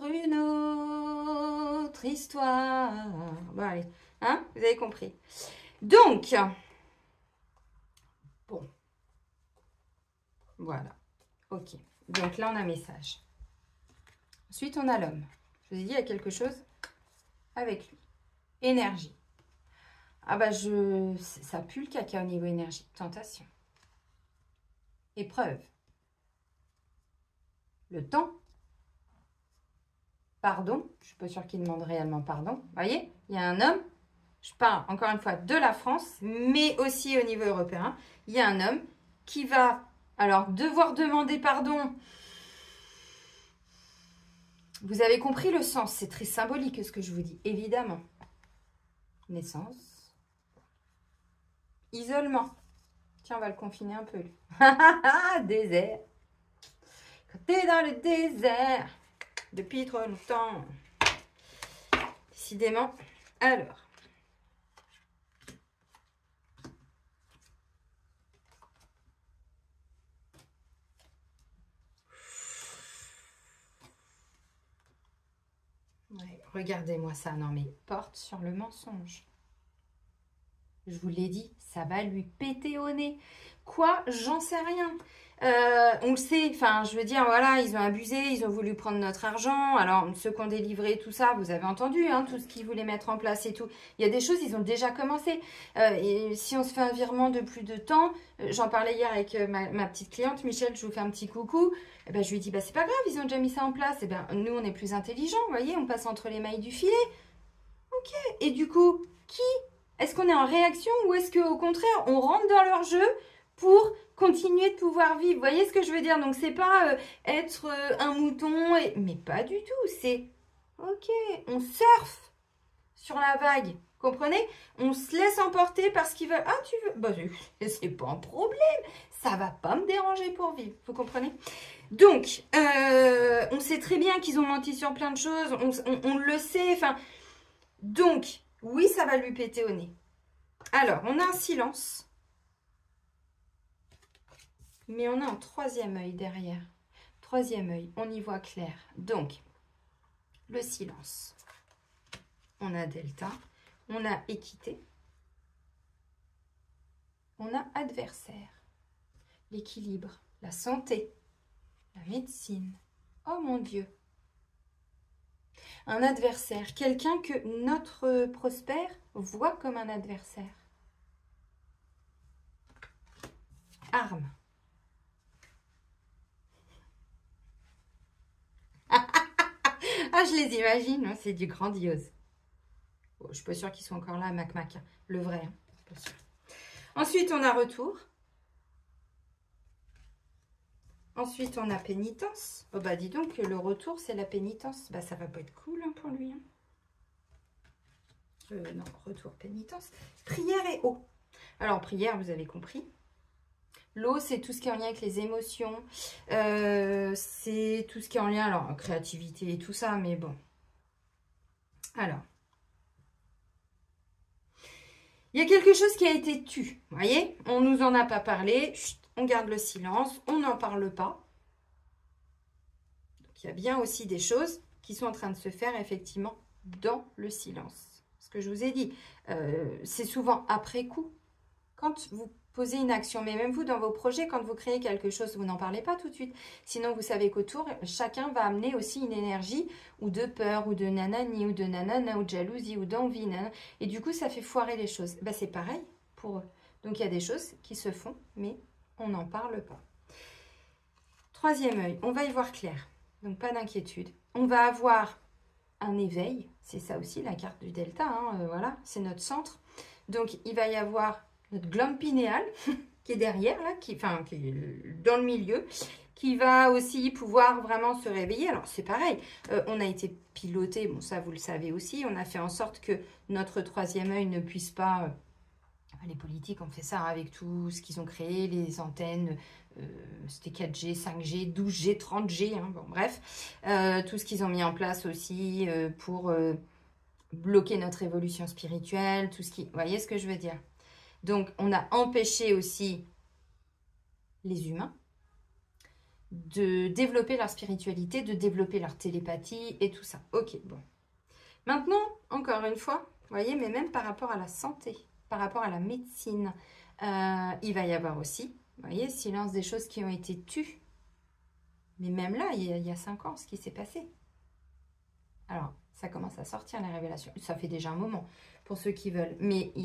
une autre histoire. Bon, allez. Hein? Vous avez compris. Donc, bon. Voilà. Ok. Donc là, on a un message. Ensuite, on a l'homme. Je vous ai dit, il y a quelque chose avec lui. Énergie. Ah bah, ça pue le caca au niveau énergie. Tentation. Épreuve. Le temps. Pardon. Je ne suis pas sûre qu'il demande réellement pardon. Vous voyez, il y a un homme. Je parle encore une fois de la France, mais aussi au niveau européen. Il y a un homme qui va alors devoir demander pardon. Vous avez compris le sens. C'est très symbolique ce que je vous dis, évidemment. Naissance. Isolement. Tiens, on va le confiner un peu. Désert. Quand t'es dans le désert, depuis trop longtemps. Décidément. Alors. Ouais, regardez-moi ça. Non mais, porte sur le mensonge. Je vous l'ai dit, ça va lui péter au nez. Quoi? J'en sais rien. On le sait, enfin, je veux dire, voilà, ils ont abusé, ils ont voulu prendre notre argent. Alors, ceux qui ont délivré tout ça, vous avez entendu, hein, tout ce qu'ils voulaient mettre en place et tout. Il y a des choses, ils ont déjà commencé. Et si on se fait un virement de plus de temps, j'en parlais hier avec ma petite cliente, Michel, je vous fais un petit coucou. Eh ben, je lui ai dit, bah, c'est pas grave, ils ont déjà mis ça en place. Eh ben, nous, on est plus intelligents, vous voyez, on passe entre les mailles du filet. Ok. Et du coup, est-ce qu'on est en réaction ou est-ce qu'au contraire, on rentre dans leur jeu pour continuer de pouvoir vivre? Vous voyez ce que je veux dire? Donc, c'est pas être un mouton, mais pas du tout. C'est, ok, on surfe sur la vague. Comprenez? On se laisse emporter parce qu'ils veulent. Ah, tu veux? Bah, c'est pas un problème. Ça va pas me déranger pour vivre. Vous comprenez? Donc, on sait très bien qu'ils ont menti sur plein de choses. On le sait. Enfin, donc, oui, ça va lui péter au nez. Alors, on a un silence. Mais on a un troisième œil derrière. Troisième œil, on y voit clair. Donc, le silence. On a delta. On a équité. On a adversaire. L'équilibre, la santé, la médecine. Oh mon Dieu! Un adversaire, quelqu'un que notre prospère voit comme un adversaire. Arme. Ah, je les imagine, hein, c'est du grandiose. Bon, je ne suis pas sûre qu'ils soient encore là, Mac. Le vrai, hein, pas sûr. Ensuite, on a retour. Ensuite, on a pénitence. Oh bah dis donc, le retour, c'est la pénitence. Bah ça va pas être cool hein, pour lui. Hein. Non, retour, pénitence. Prière et eau. Alors, prière, vous avez compris. L'eau, c'est tout ce qui est en lien avec les émotions. C'est tout ce qui est en lien, alors, créativité et tout ça, mais bon. Alors. Il y a quelque chose qui a été tu. Vous voyez, on nous en a pas parlé. Chut, on garde le silence. On n'en parle pas. Donc, il y a bien aussi des choses qui sont en train de se faire, effectivement, dans le silence. Ce que je vous ai dit, c'est souvent après coup. Quand vous posez une action, mais même vous, dans vos projets, quand vous créez quelque chose, vous n'en parlez pas tout de suite. Sinon, vous savez qu'autour, chacun va amener aussi une énergie ou de peur, ou de nanani, ou de nanana, ou de jalousie, ou d'envie. Et du coup, ça fait foirer les choses. Ben, c'est pareil pour eux. Donc, il y a des choses qui se font, mais on n'en parle pas. Troisième œil, on va y voir clair. Donc, pas d'inquiétude. On va avoir un éveil. C'est ça aussi, la carte du delta. Hein, voilà, c'est notre centre. Donc, il va y avoir notre glande pinéale qui est derrière, là, qui est dans le milieu, qui va aussi pouvoir vraiment se réveiller. Alors, c'est pareil, on a été piloté, bon, ça, vous le savez aussi, on a fait en sorte que notre troisième œil ne puisse pas... les politiques ont fait ça avec tout ce qu'ils ont créé, les antennes, c'était 4G, 5G, 12G, 30G, hein, bon, bref. Tout ce qu'ils ont mis en place aussi pour bloquer notre évolution spirituelle, tout ce qui... Vous voyez ce que je veux dire? Donc, on a empêché aussi les humains de développer leur spiritualité, de développer leur télépathie et tout ça. Ok, bon. Maintenant, encore une fois, vous voyez, mais même par rapport à la santé, par rapport à la médecine, il va y avoir aussi, vous voyez, silence des choses qui ont été tues. Mais même là, il y a 5 ans, ce qui s'est passé. Alors, ça commence à sortir, les révélations. Ça fait déjà un moment, pour ceux qui veulent. Mais il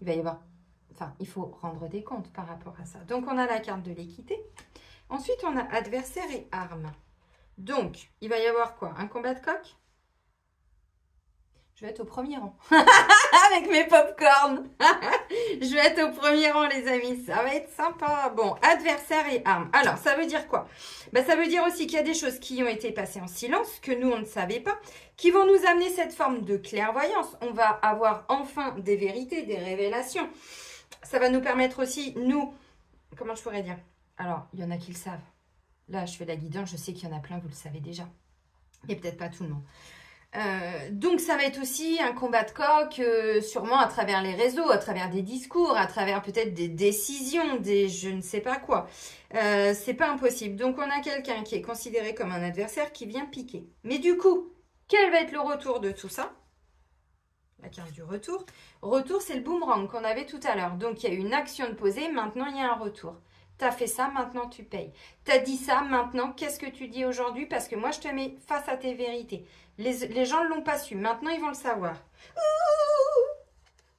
va y avoir... Enfin, il faut rendre des comptes par rapport à ça. Donc, on a la carte de l'équité. Ensuite, on a adversaire et arme. Donc, il va y avoir quoi? Un combat de coq? Je vais être au premier rang. Avec mes pop-corn. Je vais être au premier rang, les amis. Ça va être sympa. Bon, adversaire et arme. Alors, ça veut dire quoi? Ben, ça veut dire aussi qu'il y a des choses qui ont été passées en silence, que nous, on ne savait pas, qui vont nous amener cette forme de clairvoyance. On va avoir enfin des vérités, des révélations. Ça va nous permettre aussi, nous, comment je pourrais dire? Alors, il y en a qui le savent. Là, je fais la guidance, je sais qu'il y en a plein, vous le savez déjà. Et peut-être pas tout le monde. Donc, ça va être aussi un combat de coq, sûrement à travers les réseaux, à travers des discours, à travers peut-être des décisions, des je ne sais pas quoi. C'est pas impossible. Donc, on a quelqu'un qui est considéré comme un adversaire qui vient piquer. Mais du coup, quel va être le retour de tout ça? La carte du retour. Retour, c'est le boomerang qu'on avait tout à l'heure. Donc, il y a une action de poser. Maintenant, il y a un retour. Tu as fait ça, maintenant tu payes. Tu as dit ça, maintenant, qu'est-ce que tu dis aujourd'hui? Parce que moi, je te mets face à tes vérités. Les gens ne l'ont pas su. Maintenant, ils vont le savoir.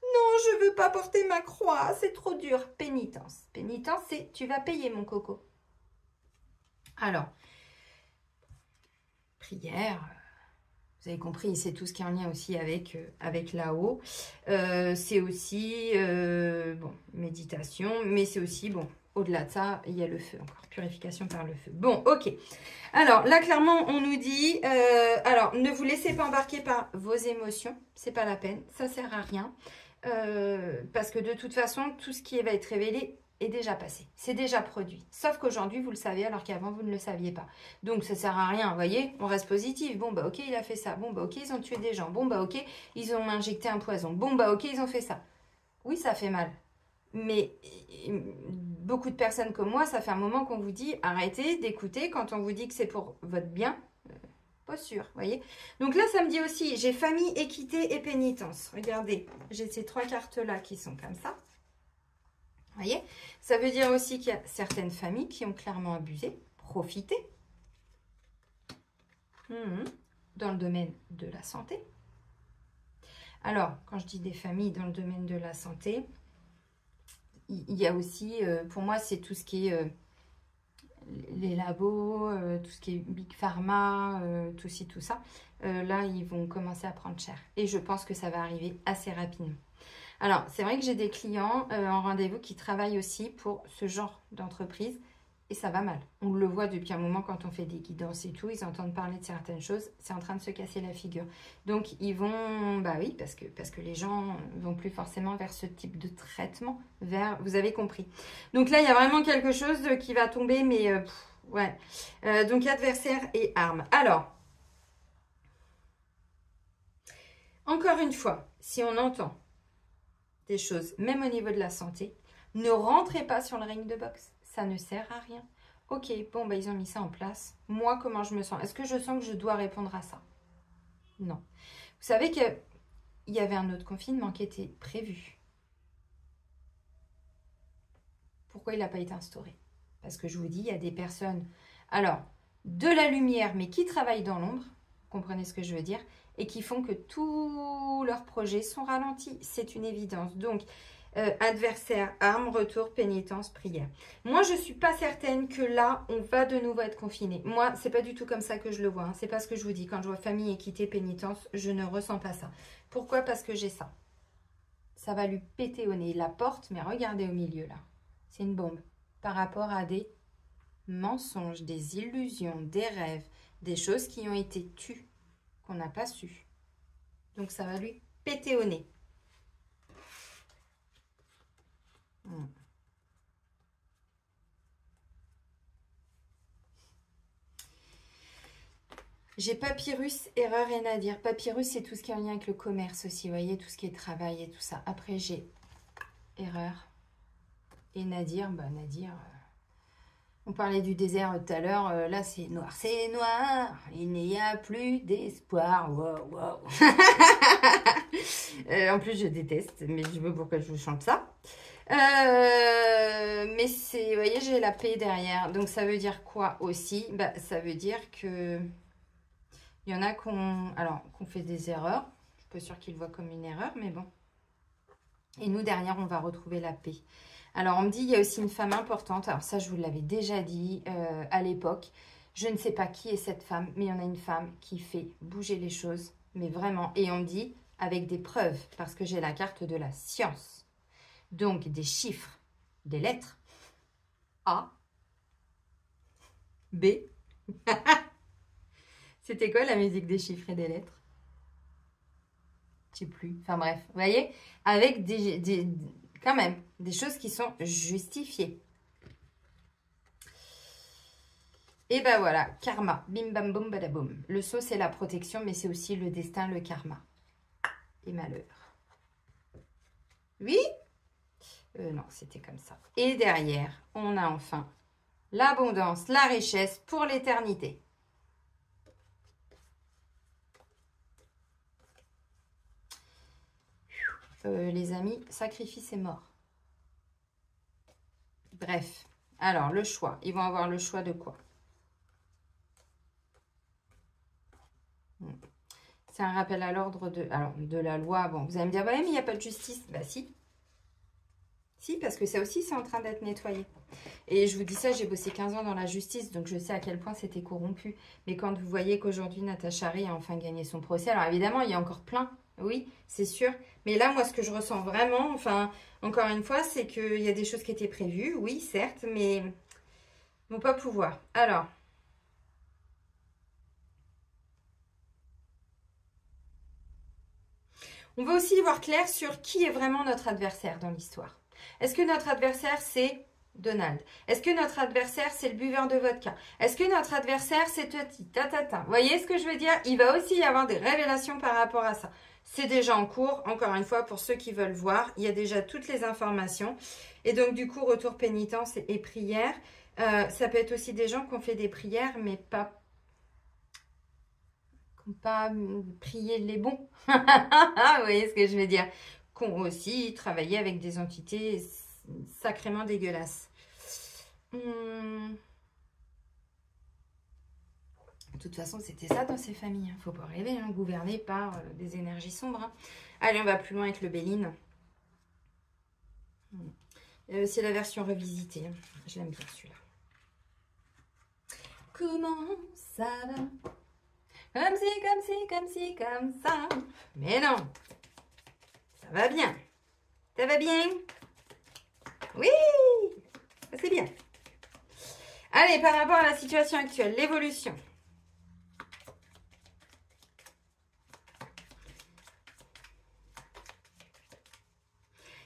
Non, je ne veux pas porter ma croix. C'est trop dur. Pénitence. Pénitence, c'est tu vas payer, mon coco. Alors, prière... Vous avez compris, c'est tout ce qui est en lien aussi avec là-haut. C'est aussi, bon, méditation, mais c'est aussi, bon, au-delà de ça, il y a le feu encore, purification par le feu. Bon, ok. Alors, là, clairement, on nous dit, alors, ne vous laissez pas embarquer par vos émotions, c'est pas la peine, ça sert à rien. Parce que de toute façon, tout ce qui va être révélé est déjà passé, c'est déjà produit. Sauf qu'aujourd'hui, vous le savez, alors qu'avant, vous ne le saviez pas. Donc, ça sert à rien, vous voyez, on reste positif. Bon, bah ok, il a fait ça. Bon, bah ok, ils ont tué des gens. Bon, bah ok, ils ont injecté un poison. Bon, bah ok, ils ont fait ça. Oui, ça fait mal. Mais beaucoup de personnes comme moi, ça fait un moment qu'on vous dit, arrêtez d'écouter quand on vous dit que c'est pour votre bien. Pas sûr, vous voyez. Donc là, ça me dit aussi, j'ai famille, équité et pénitence. Regardez, j'ai ces 3 cartes-là qui sont comme ça. Vous voyez, ça veut dire aussi qu'il y a certaines familles qui ont clairement abusé, profité, dans le domaine de la santé. Alors, quand je dis des familles dans le domaine de la santé, il y a aussi, pour moi, c'est tout ce qui est les labos, tout ce qui est Big Pharma, tout ci, tout ça. Là, ils vont commencer à prendre cher. Et je pense que ça va arriver assez rapidement. Alors, c'est vrai que j'ai des clients en rendez-vous qui travaillent aussi pour ce genre d'entreprise et ça va mal. On le voit depuis un moment quand on fait des guidances et tout, ils entendent parler de certaines choses, c'est en train de se casser la figure. Donc, ils vont, bah oui, parce que les gens vont plus forcément vers ce type de traitement, vous avez compris. Donc là, il y a vraiment quelque chose qui va tomber, mais ouais. Donc, adversaire et arme. Alors, encore une fois, si on entend des choses, même au niveau de la santé, ne rentrez pas sur le ring de boxe. Ça ne sert à rien. Ok, bon, bah, ils ont mis ça en place. Moi, comment je me sens? Est-ce que je sens que je dois répondre à ça? Non. Vous savez qu'il y avait un autre confinement qui était prévu. Pourquoi il n'a pas été instauré? Parce que je vous dis, il y a des personnes, alors, de la lumière, mais qui travaillent dans l'ombre, vous comprenez ce que je veux dire, et qui font que tous leurs projets sont ralentis. C'est une évidence. Donc, adversaire, arme, retour, pénitence, prière. Moi, je ne suis pas certaine que là, on va de nouveau être confiné. Moi, c'est pas du tout comme ça que je le vois. Hein. C'est pas ce que je vous dis. Quand je vois famille, équité, pénitence, je ne ressens pas ça. Pourquoi? Parce que j'ai ça. Ça va lui péter au nez. La porte, mais regardez au milieu là. C'est une bombe. Par rapport à des mensonges, des illusions, des rêves, des choses qui ont été tues, qu'on n'a pas su. Donc, ça va lui péter au nez. J'ai papyrus, erreur et nadir. Papyrus, c'est tout ce qui est en lien avec le commerce aussi, vous voyez, tout ce qui est travail et tout ça. Après, j'ai erreur et nadir. Bah, nadir, on parlait du désert tout à l'heure. Là, c'est noir. C'est noir. Il n'y a plus d'espoir. Wow, wow. En plus, je déteste, mais je veux pourquoi je vous chante ça. Mais c'est, vous voyez, j'ai la paix derrière. Donc, ça veut dire quoi aussi? Bah, ça veut dire que il y en a qu'on fait des erreurs. Je suis pas sûre qu'ils le voient comme une erreur, mais bon. Et nous, derrière, on va retrouver la paix. Alors, on me dit, il y a aussi une femme importante. Alors ça, je vous l'avais déjà dit à l'époque. Je ne sais pas qui est cette femme, mais il y en a une femme qui fait bouger les choses. Mais vraiment. Et on me dit, avec des preuves, parce que j'ai la carte de la science. Donc, des chiffres, des lettres. A, B. C'était quoi la musique des chiffres et des lettres? Je sais plus. Enfin bref, vous voyez, avec quand même des choses qui sont justifiées. Et ben voilà, karma. Bim bam boum badaboum. Le sceau, c'est la protection, mais c'est aussi le destin, le karma. Et malheur. Oui? Non, c'était comme ça. Et derrière, on a enfin l'abondance, la richesse pour l'éternité. Les amis, sacrifice et mort. Bref, alors le choix. Ils vont avoir le choix de quoi? C'est un rappel à l'ordre de la loi. Bon, vous allez me dire, ouais, mais il n'y a pas de justice. Bah si. Si, parce que ça aussi, c'est en train d'être nettoyé. Et je vous dis ça, j'ai bossé 15 ans dans la justice, donc je sais à quel point c'était corrompu. Mais quand vous voyez qu'aujourd'hui, Natacha Ray a enfin gagné son procès, alors évidemment, il y a encore plein, oui, c'est sûr. Mais là, moi, ce que je ressens vraiment, enfin, encore une fois, c'est qu'il y a des choses qui étaient prévues, oui, certes, mais ils ne vont pas pouvoir. Alors, on va aussi y voir clair sur qui est vraiment notre adversaire dans l'histoire. Est-ce que notre adversaire, c'est Donald? Est-ce que notre adversaire, c'est le buveur de vodka? Est-ce que notre adversaire, c'est Tati? Tatata. Vous voyez ce que je veux dire? Il va aussi y avoir des révélations par rapport à ça. C'est déjà en cours. Encore une fois, pour ceux qui veulent voir, il y a déjà toutes les informations. Et donc, du coup, retour pénitence et prière. Ça peut être aussi des gens qui ont fait des prières, mais pas prier les bons. Vous voyez ce que je veux dire? Qui ont aussi travaillé avec des entités sacrément dégueulasses. De toute façon, c'était ça dans ces familles. Il ne faut pas rêver, hein, gouverné par des énergies sombres. Hein. Allez, on va plus loin avec le Béline. C'est la version revisitée. Hein. Je l'aime bien celui-là. Comment ça va? Comme si, comme si, comme si, comme ça. Mais non, ça va bien. Ça va bien? Oui, c'est bien. Allez, par rapport à la situation actuelle, l'évolution.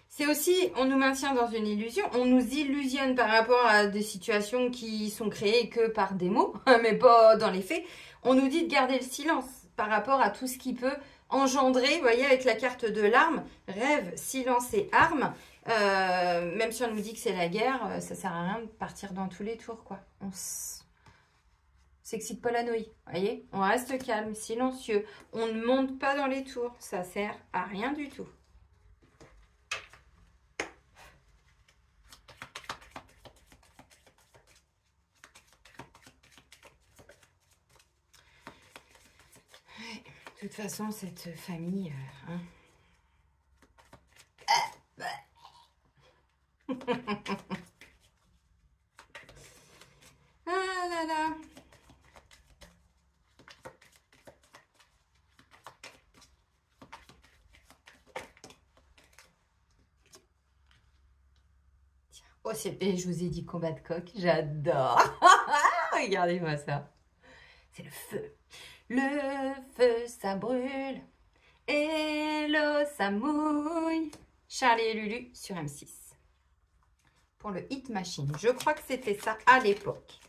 C'est aussi, on nous maintient dans une illusion, on nous illusionne par rapport à des situations qui sont créées que par des mots, mais pas dans les faits. On nous dit de garder le silence par rapport à tout ce qui peut engendrer, vous voyez, avec la carte de l'arme, rêve, silence et arme. Même si on nous dit que c'est la guerre, ça sert à rien de partir dans tous les tours, quoi. On s'excite pas la nouille, vous voyez. On reste calme, silencieux. On ne monte pas dans les tours, ça sert à rien du tout. De toute façon, cette famille... hein. Ah là là. Oh, et je vous ai dit combat de coq, j'adore. Regardez-moi ça. C'est le feu. Le feu, ça brûle. Et l'eau, ça mouille. Charlie et Lulu sur M6. Pour le Hit Machine. Je crois que c'était ça à l'époque.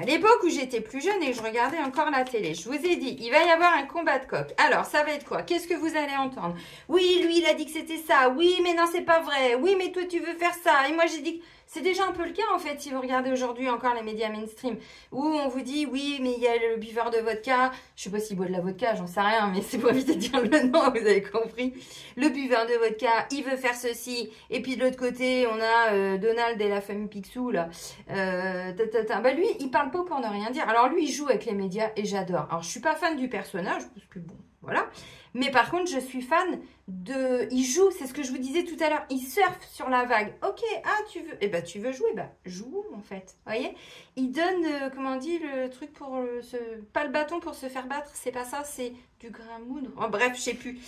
À l'époque où j'étais plus jeune et que je regardais encore la télé. Je vous ai dit, il va y avoir un combat de coq. Alors, ça va être quoi? Qu'est-ce que vous allez entendre? Oui, lui, il a dit que c'était ça. Oui, mais non, c'est pas vrai. Oui, mais toi, tu veux faire ça. Et moi, j'ai dit que c'est déjà un peu le cas, en fait, si vous regardez aujourd'hui encore les médias mainstream, où on vous dit, oui, mais il y a le buveur de vodka. Je sais pas s'il boit de la vodka, j'en sais rien, mais c'est pour éviter de dire le nom, vous avez compris. Le buveur de vodka, il veut faire ceci. Et puis, de l'autre côté, on a Donald et la famille Picsou, là. Bah, lui, il parle pas pour ne rien dire. Alors, lui, il joue avec les médias et j'adore. Alors, je suis pas fan du personnage, parce que bon, voilà. Mais par contre, je suis fan de... Il joue, c'est ce que je vous disais tout à l'heure. Il surfe sur la vague. Ok, ah, tu veux... Eh ben, tu veux jouer? Bah, joue, en fait. Vous voyez? Il donne, comment on dit, le truc pour se... Pas le bâton pour se faire battre, c'est pas ça, c'est du grain moudre. Oh, bref, je sais plus.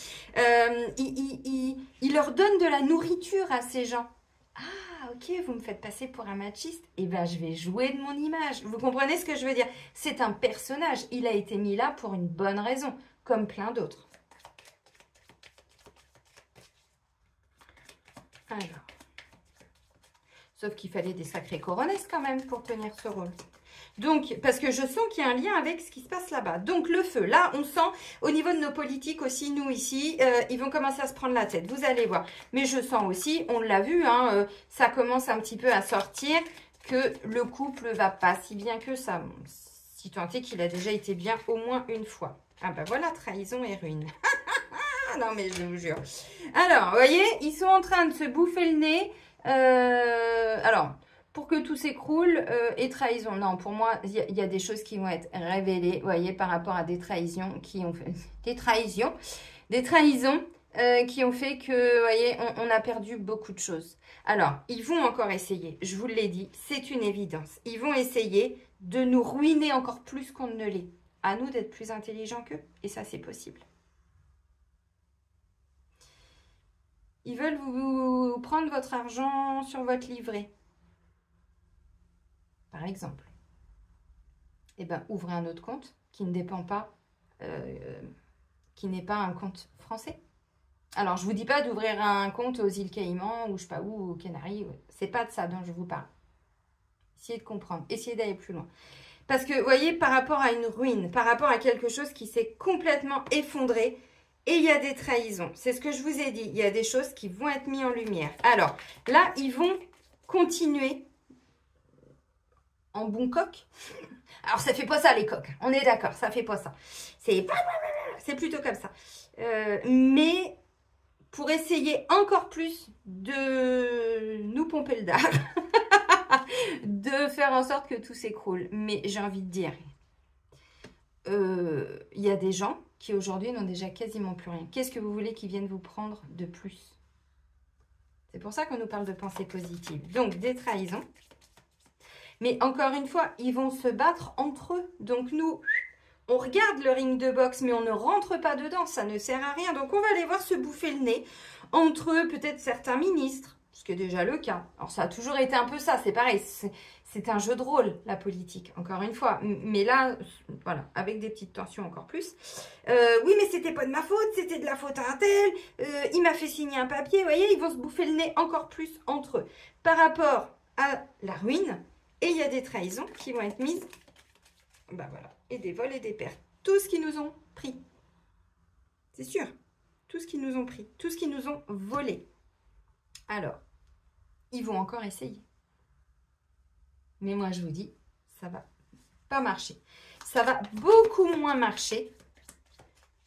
Il leur donne de la nourriture à ces gens. Ah, ok, vous me faites passer pour un machiste. Eh ben, je vais jouer de mon image. Vous comprenez ce que je veux dire? C'est un personnage. Il a été mis là pour une bonne raison, comme plein d'autres. Alors, sauf qu'il fallait des sacrés coronesses quand même pour tenir ce rôle. Donc, parce que je sens qu'il y a un lien avec ce qui se passe là-bas. Donc, le feu, là, on sent, au niveau de nos politiques aussi, nous ici, ils vont commencer à se prendre la tête. Vous allez voir. Mais je sens aussi, on l'a vu, hein, ça commence un petit peu à sortir, que le couple va pas si bien que ça. Si tant est qu'il a déjà été bien au moins une fois. Ah ben voilà, trahison et ruine. Non, mais je vous jure. Alors, vous voyez, ils sont en train de se bouffer le nez. Alors, pour que tout s'écroule et trahison. Non, pour moi, il y a des choses qui vont être révélées, vous voyez, par rapport à des trahisons qui ont fait... Des trahisons qui ont fait que, vous voyez, on a perdu beaucoup de choses. Alors, ils vont encore essayer, je vous l'ai dit, c'est une évidence. Ils vont essayer de nous ruiner encore plus qu'on ne l'est. À nous d'être plus intelligents qu'eux, et ça, c'est possible. Ils veulent vous prendre votre argent sur votre livret, par exemple. Eh bien, ouvrez un autre compte qui ne dépend pas, qui n'est pas un compte français. Alors, je ne vous dis pas d'ouvrir un compte aux îles Caïmans ou je sais pas où, aux Canaries. C'est pas de ça dont je vous parle. Essayez de comprendre, essayez d'aller plus loin. Parce que, vous voyez, par rapport à une ruine, par rapport à quelque chose qui s'est complètement effondré, et il y a des trahisons. C'est ce que je vous ai dit. Il y a des choses qui vont être mises en lumière. Alors, là, ils vont continuer en bon coq. Alors, ça fait pas ça, les coqs. On est d'accord, ça fait pas ça. C'est plutôt comme ça. Mais pour essayer encore plus de nous pomper le dard, de faire en sorte que tout s'écroule. Mais j'ai envie de dire, il y a des gens qui aujourd'hui n'ont déjà quasiment plus rien. Qu'est-ce que vous voulez qu'ils viennent vous prendre de plus? C'est pour ça qu'on nous parle de pensée positive. Donc, des trahisons. Mais encore une fois, ils vont se battre entre eux. Donc, nous, on regarde le ring de boxe, mais on ne rentre pas dedans. Ça ne sert à rien. Donc, on va aller voir se bouffer le nez entre eux, peut-être certains ministres, ce qui est déjà le cas. Alors ça a toujours été un peu ça, c'est pareil, c'est un jeu de rôle, la politique, encore une fois. Mais là, voilà, avec des petites tensions encore plus. Oui, mais c'était pas de ma faute, c'était de la faute à un tel, il m'a fait signer un papier, vous voyez, ils vont se bouffer le nez encore plus entre eux. Par rapport à la ruine, et il y a des trahisons qui vont être mises, bah voilà, et des vols et des pertes. Tout ce qu'ils nous ont pris, c'est sûr, tout ce qu'ils nous ont pris, tout ce qu'ils nous ont volé. Alors, ils vont encore essayer. Mais moi, je vous dis, ça va pas marcher. Ça va beaucoup moins marcher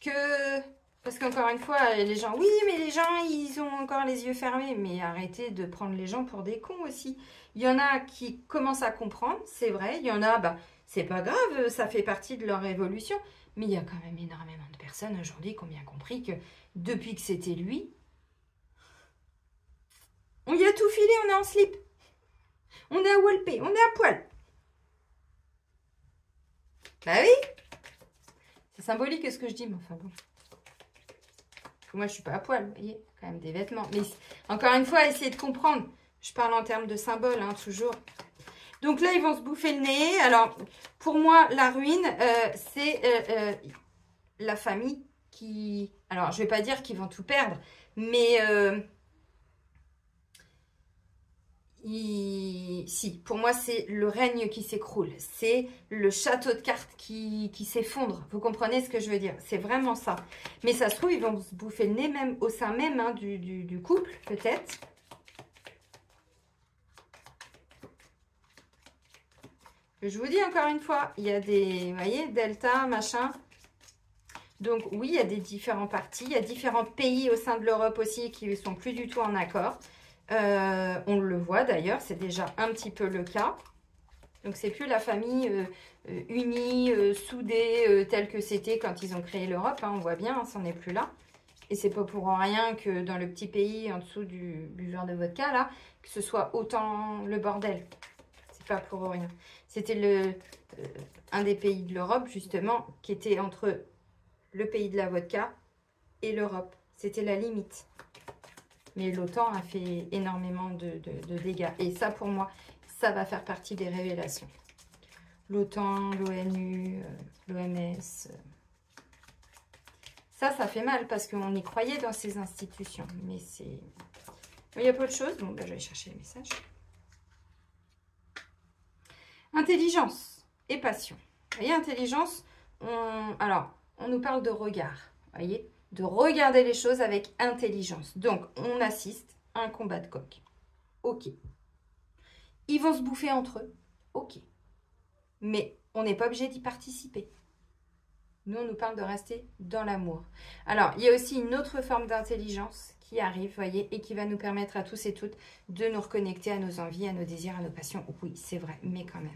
que... Parce qu'encore une fois, les gens... Oui, mais les gens, ils ont encore les yeux fermés. Mais arrêtez de prendre les gens pour des cons aussi. Il y en a qui commencent à comprendre, c'est vrai. Il y en a, bah, c'est pas grave, ça fait partie de leur évolution. Mais il y a quand même énormément de personnes aujourd'hui qui ont bien compris que depuis que c'était lui, on y a tout filé, on est en slip. On est à walpé, on est à poil. Bah oui. C'est symbolique ce que je dis, mais enfin bon. Moi, je suis pas à poil, vous voyez, quand même des vêtements. Mais encore une fois, essayez de comprendre. Je parle en termes de symboles, hein, toujours. Donc là, ils vont se bouffer le nez. Alors, pour moi, la ruine, c'est la famille qui... Alors, je vais pas dire qu'ils vont tout perdre, mais... Si, pour moi, c'est le règne qui s'écroule. C'est le château de cartes qui s'effondre. Vous comprenez ce que je veux dire? C'est vraiment ça. Mais ça se trouve, ils vont se bouffer le nez même au sein même hein, du couple, peut-être. Je vous dis encore une fois, il y a des, vous voyez, delta, machin. Donc oui, il y a des différents partis. Il y a différents pays au sein de l'Europe aussi qui ne sont plus du tout en accord. On le voit d'ailleurs, c'est déjà un petit peu le cas. Donc c'est plus la famille unie, soudée, telle que c'était quand ils ont créé l'Europe. Hein, on voit bien, hein, ça n'en est plus là. Et c'est pas pour rien que dans le petit pays en dessous du buveur de vodka, là, que ce soit autant le bordel. C'est pas pour rien. C'était un des pays de l'Europe, justement, qui était entre le pays de la vodka et l'Europe. C'était la limite. Mais l'OTAN a fait énormément de dégâts. Et ça, pour moi, ça va faire partie des révélations. L'OTAN, l'ONU, l'OMS. Ça fait mal parce qu'on y croyait dans ces institutions. Mais c'est... Il y a pas de choses. Bon, ben, je vais chercher les messages. Intelligence et passion. Vous voyez, intelligence, alors, on nous parle de regard. Vous voyez, de regarder les choses avec intelligence. Donc, on assiste à un combat de coq. Ok. Ils vont se bouffer entre eux. Ok. Mais on n'est pas obligé d'y participer. Nous, on nous parle de rester dans l'amour. Alors, il y a aussi une autre forme d'intelligence qui arrive, vous voyez, et qui va nous permettre à tous et toutes de nous reconnecter à nos envies, à nos désirs, à nos passions. Oui, c'est vrai, mais quand même.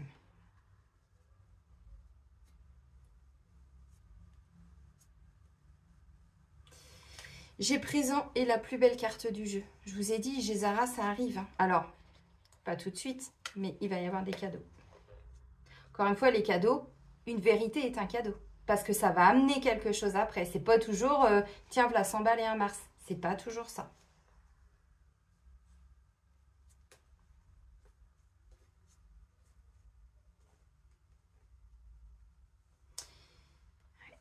J'ai présent et la plus belle carte du jeu. Je vous ai dit, Gézara, ça arrive. Hein. Alors, pas tout de suite, mais il va y avoir des cadeaux. Encore une fois, les cadeaux, une vérité est un cadeau. Parce que ça va amener quelque chose après. C'est pas toujours, tiens, voilà 100 balles et un Mars. C'est pas toujours ça.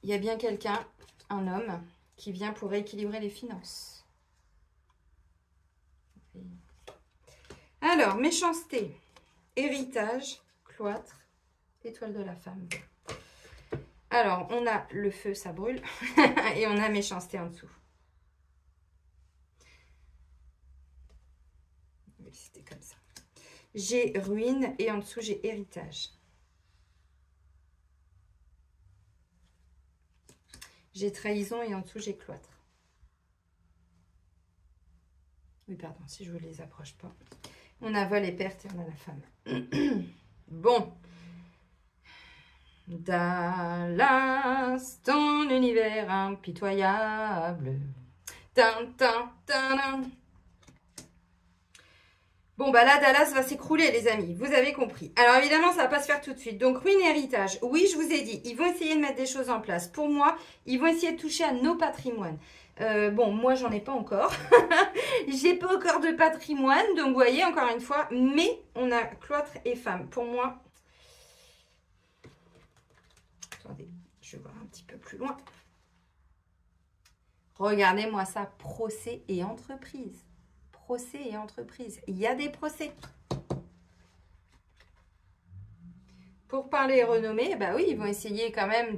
Il y a bien quelqu'un, un homme, qui vient pour rééquilibrer les finances. Alors, méchanceté, héritage, cloître, étoile de la femme. Alors, on a le feu, ça brûle, et on a méchanceté en dessous. Oui, c'était comme ça. J'ai ruine, et en dessous, j'ai héritage. J'ai trahison, et en dessous, j'ai cloître. Oui, pardon, si je ne vous les approche pas. On a vol et perte, et on a la femme. Bon. Dallas, ton univers impitoyable. Tin, tin, tin, tin. Bon, bah là, Dallas va s'écrouler, les amis. Vous avez compris. Alors, évidemment, ça va pas se faire tout de suite. Donc, ruine et héritage. Oui, je vous ai dit, ils vont essayer de mettre des choses en place. Pour moi, ils vont essayer de toucher à nos patrimoines. Bon, moi, j'en ai pas encore. J'ai pas encore de patrimoine. Donc, vous voyez, encore une fois, mais on a cloître et femme. Pour moi... Attendez, je vais voir un petit peu plus loin. Regardez-moi ça, procès et entreprise. Procès et entreprise. Il y a des procès. Pour parler renommée, bah oui, ils vont essayer quand même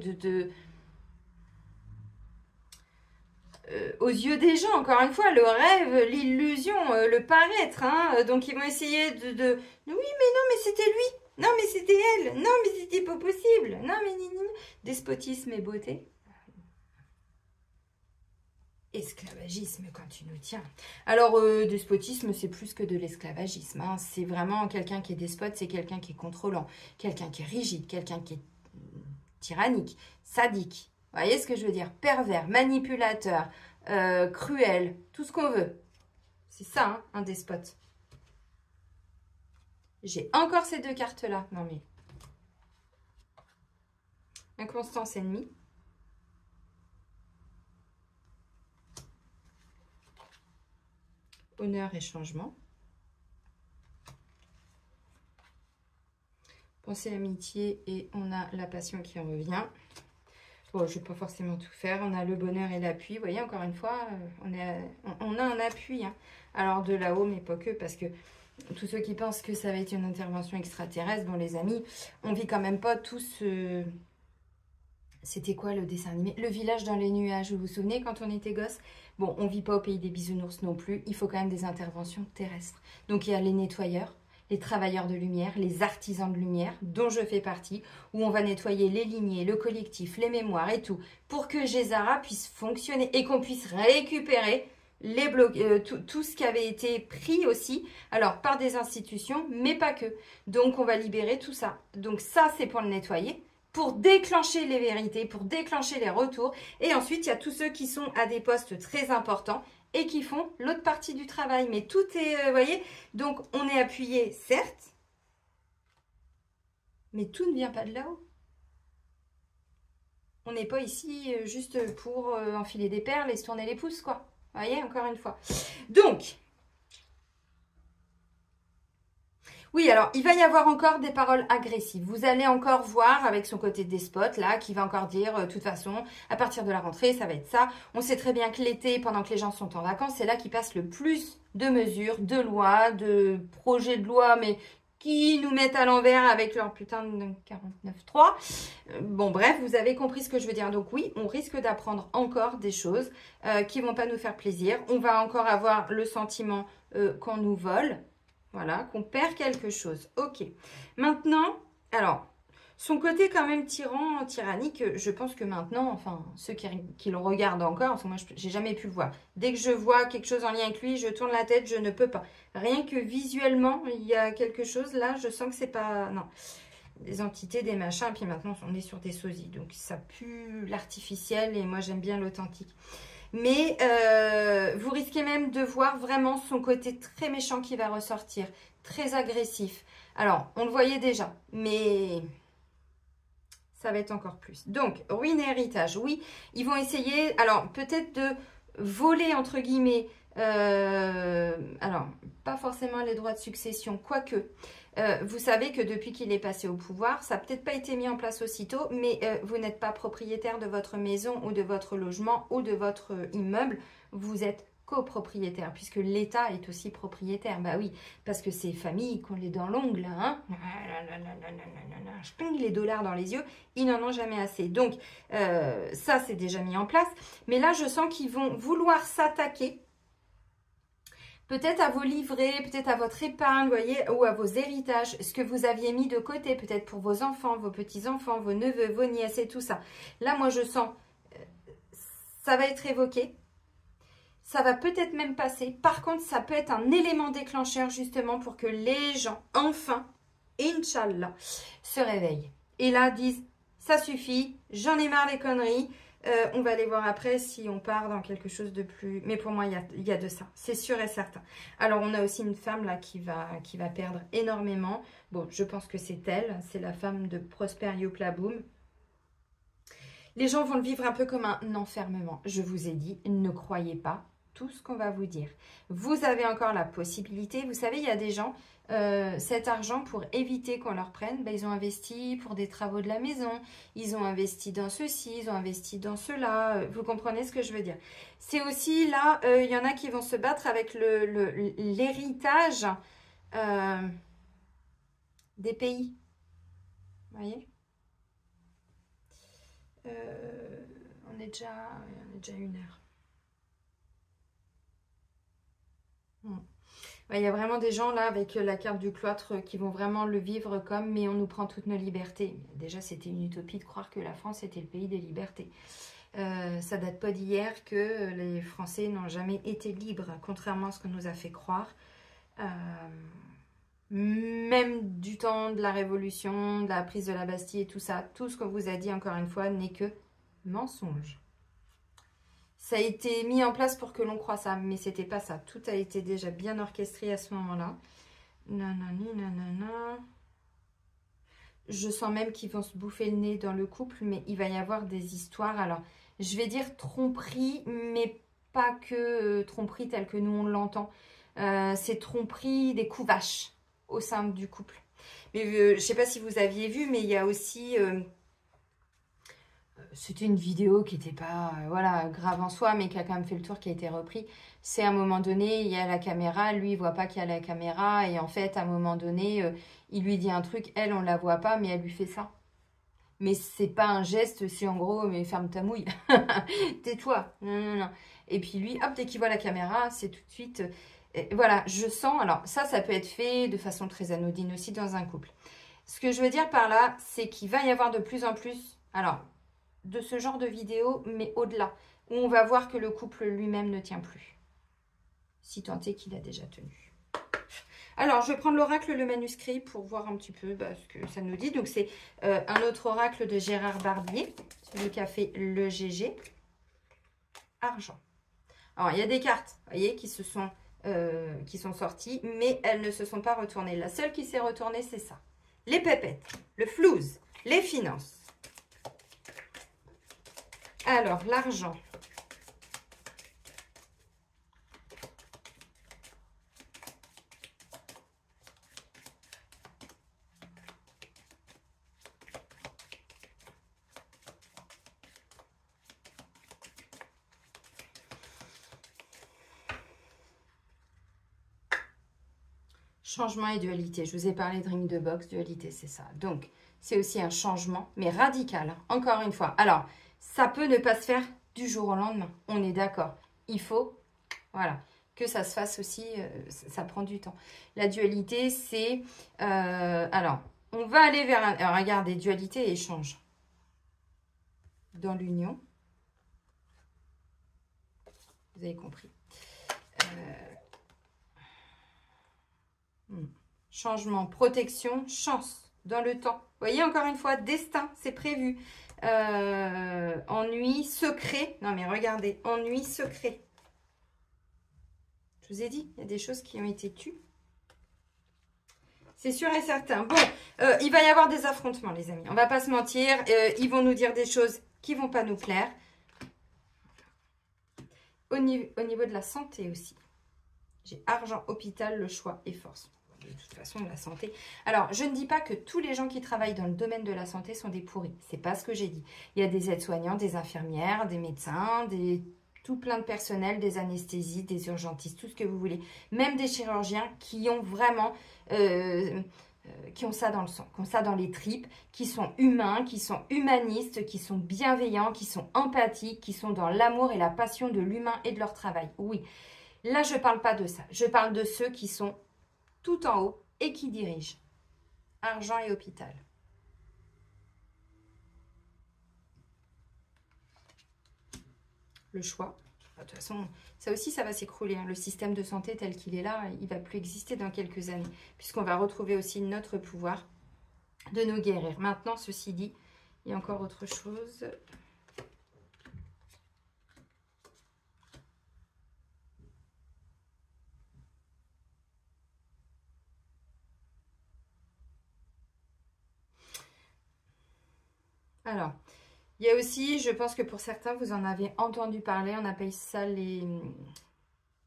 aux yeux des gens, encore une fois, le rêve, l'illusion, le paraître. Hein, donc, ils vont essayer oui, mais non, mais c'était lui. Non, mais c'était elle. Non, mais c'était pas possible. Non, mais despotisme et beauté. Esclavagisme quand tu nous tiens. Alors, despotisme, c'est plus que de l'esclavagisme. Hein. C'est vraiment quelqu'un qui est despote, c'est quelqu'un qui est contrôlant, quelqu'un qui est rigide, quelqu'un qui est tyrannique, sadique. Vous voyez ce que je veux dire? Pervers, manipulateur, cruel, tout ce qu'on veut. C'est ça, hein, un despote. J'ai encore ces deux cartes-là. Non mais... Inconstance ennemie. Honneur et changement. Pensée, amitié et on a la passion qui revient. Bon, je ne vais pas forcément tout faire. On a le bonheur et l'appui. Vous voyez, encore une fois, on a un appui. Hein. Alors de là-haut, mais pas que, parce que tous ceux qui pensent que ça va être une intervention extraterrestre, bon les amis, on vit quand même pas tous... C'était quoi le dessin animé? Le village dans les nuages, vous vous souvenez quand on était gosse? Bon, on vit pas au pays des bisounours non plus. Il faut quand même des interventions terrestres. Donc il y a les nettoyeurs, les travailleurs de lumière, les artisans de lumière, dont je fais partie, où on va nettoyer les lignées, le collectif, les mémoires et tout, pour que Gézara puisse fonctionner et qu'on puisse récupérer les tout ce qui avait été pris aussi, alors par des institutions, mais pas que. Donc on va libérer tout ça. Donc ça, c'est pour le nettoyer, pour déclencher les vérités, pour déclencher les retours. Et ensuite, il y a tous ceux qui sont à des postes très importants et qui font l'autre partie du travail. Mais tout est, vous voyez, donc on est appuyé, certes, mais tout ne vient pas de là-haut. On n'est pas ici juste pour enfiler des perles et se tourner les pouces, quoi. Vous voyez, encore une fois. Donc, oui, alors, il va y avoir encore des paroles agressives. Vous allez encore voir avec son côté despote, là, qui va encore dire, de toute façon, à partir de la rentrée, ça va être ça. On sait très bien que l'été, pendant que les gens sont en vacances, c'est là qu'il passe le plus de mesures, de lois, de projets de loi, mais qui nous mettent à l'envers avec leur putain de 49.3. Bon, bref, vous avez compris ce que je veux dire. Donc oui, on risque d'apprendre encore des choses qui vont pas nous faire plaisir. On va encore avoir le sentiment qu'on nous vole. Voilà, qu'on perd quelque chose. Ok. Maintenant, alors, son côté quand même tyrannique, je pense que maintenant, enfin, ceux qui le regardent encore, parce que moi, j'ai jamais pu le voir. Dès que je vois quelque chose en lien avec lui, je tourne la tête, je ne peux pas. Rien que visuellement, il y a quelque chose, là, je sens que c'est pas... Non, des entités, des machins, puis maintenant, on est sur des sosies. Donc, ça pue l'artificiel et moi, j'aime bien l'authentique. Mais vous risquez même de voir vraiment son côté très méchant qui va ressortir, très agressif. Alors, on le voyait déjà, mais ça va être encore plus. Donc, ruine et héritage, oui, ils vont essayer, alors peut-être de voler, entre guillemets, alors, pas forcément les droits de succession, quoique. Vous savez que depuis qu'il est passé au pouvoir, ça n'a peut-être pas été mis en place aussitôt, mais vous n'êtes pas propriétaire de votre maison ou de votre logement ou de votre immeuble. Vous êtes copropriétaire, puisque l'État est aussi propriétaire. Bah oui, parce que ces familles qui ont les dents longues, là, hein, les dollars dans les yeux, ils n'en ont jamais assez. Donc, ça, c'est déjà mis en place. Mais là, je sens qu'ils vont vouloir s'attaquer peut-être à vos livrets, peut-être à votre épargne, vous voyez, ou à vos héritages, ce que vous aviez mis de côté, peut-être pour vos enfants, vos petits-enfants, vos neveux, vos nièces et tout ça. Là, moi, je sens, ça va être évoqué. Ça va peut-être même passer. Par contre, ça peut être un élément déclencheur, justement, pour que les gens, enfin, Inch'Allah, se réveillent. Et là, disent, ça suffit, j'en ai marre des conneries. On va aller voir après si on part dans quelque chose de plus... Mais pour moi, il y a de ça. C'est sûr et certain. Alors, on a aussi une femme là qui va perdre énormément. Bon, je pense que c'est elle. C'est la femme de Prosper Yoklaboum. Les gens vont le vivre un peu comme un enfermement. Je vous ai dit, ne croyez pas tout ce qu'on va vous dire. Vous avez encore la possibilité. Vous savez, il y a des gens, cet argent, pour éviter qu'on leur prenne, ben, ils ont investi pour des travaux de la maison, ils ont investi dans ceci, ils ont investi dans cela. Vous comprenez ce que je veux dire? C'est aussi là, il y en a qui vont se battre avec l'héritage des pays. Vous voyez? On est déjà 1 heure. Il y a vraiment des gens là avec la carte du cloître qui vont vraiment le vivre comme mais on nous prend toutes nos libertés. Déjà, c'était une utopie de croire que la France était le pays des libertés. Ça date pas d'hier que les Français n'ont jamais été libres, contrairement à ce qu'on nous a fait croire. Même du temps de la Révolution, de la prise de la Bastille et tout ça, tout ce qu'on vous a dit encore une fois n'est que mensonge. Ça a été mis en place pour que l'on croie ça, mais c'était pas ça. Tout a été déjà bien orchestré à ce moment-là. Nanani, nanana. Je sens même qu'ils vont se bouffer le nez dans le couple, mais il va y avoir des histoires. Alors, je vais dire tromperie, mais pas que tromperie telle que nous on l'entend. C'est tromperie des coups vaches au sein du couple. Mais je sais pas si vous aviez vu, mais il y a aussi... c'était une vidéo qui n'était pas voilà, grave en soi, mais qui a quand même fait le tour, qui a été repris. C'est à un moment donné, il y a la caméra, lui, il voit pas qu'il y a la caméra. Et en fait, à un moment donné, il lui dit un truc, elle, on la voit pas, mais elle lui fait ça. Mais c'est pas un geste, c'est en gros, mais ferme ta mouille. Tais-toi. Non, non, non. Et puis lui, hop, dès qu'il voit la caméra, c'est tout de suite... voilà, je sens... Alors, ça peut être fait de façon très anodine aussi dans un couple. Ce que je veux dire par là, c'est qu'il va y avoir de plus en plus... Alors... de ce genre de vidéo, mais au-delà, où on va voir que le couple lui-même ne tient plus. Si tant est qu'il a déjà tenu. Alors, je vais prendre l'oracle, le manuscrit, pour voir un petit peu ce que ça nous dit. Donc, c'est un autre oracle de Gérard Barbier, celui qui a fait le GG. Argent. Alors, il y a des cartes, vous voyez, qui sont sorties, mais elles ne se sont pas retournées. La seule qui s'est retournée, c'est ça. Les pépettes, le flouze, les finances. Alors, l'argent. Changement et dualité. Je vous ai parlé de ring de boxe, dualité, c'est ça. Donc, c'est aussi un changement, mais radical, hein, encore une fois. Alors, ça peut ne pas se faire du jour au lendemain, on est d'accord. Il faut, voilà, que ça se fasse aussi, ça prend du temps. La dualité, c'est... alors, on va aller vers un... Alors, regardez, dualité et échange. Dans l'union. Vous avez compris. Changement, protection, chance dans le temps. Vous voyez, encore une fois, destin, c'est prévu. Ennui, secret. Non, mais regardez, ennui, secret. Je vous ai dit, il y a des choses qui ont été tues. C'est sûr et certain. Bon, il va y avoir des affrontements, les amis. On va pas se mentir. Ils vont nous dire des choses qui vont pas nous plaire. Au niveau de la santé aussi. J'ai argent, hôpital, le choix et force. De toute façon, la santé. Alors, je ne dis pas que tous les gens qui travaillent dans le domaine de la santé sont des pourris. C'est pas ce que j'ai dit. Il y a des aides-soignants, des infirmières, des médecins, tout plein de personnel, des anesthésistes, des urgentistes, tout ce que vous voulez. Même des chirurgiens qui ont vraiment... qui ont ça dans le sang, qui ont ça dans les tripes, qui sont humains, qui sont humanistes, qui sont bienveillants, qui sont empathiques, qui sont dans l'amour et la passion de l'humain et de leur travail. Oui, là, je ne parle pas de ça. Je parle de ceux qui sont tout en haut et qui dirigent. Argent et hôpital. Le choix. De toute façon, ça aussi, ça va s'écrouler. Hein. Le système de santé tel qu'il est là, il ne va plus exister dans quelques années. Puisqu'on va retrouver aussi notre pouvoir de nous guérir. Maintenant, ceci dit, il y a encore autre chose. Alors, Il y a aussi, je pense que pour certains, vous en avez entendu parler, on appelle ça les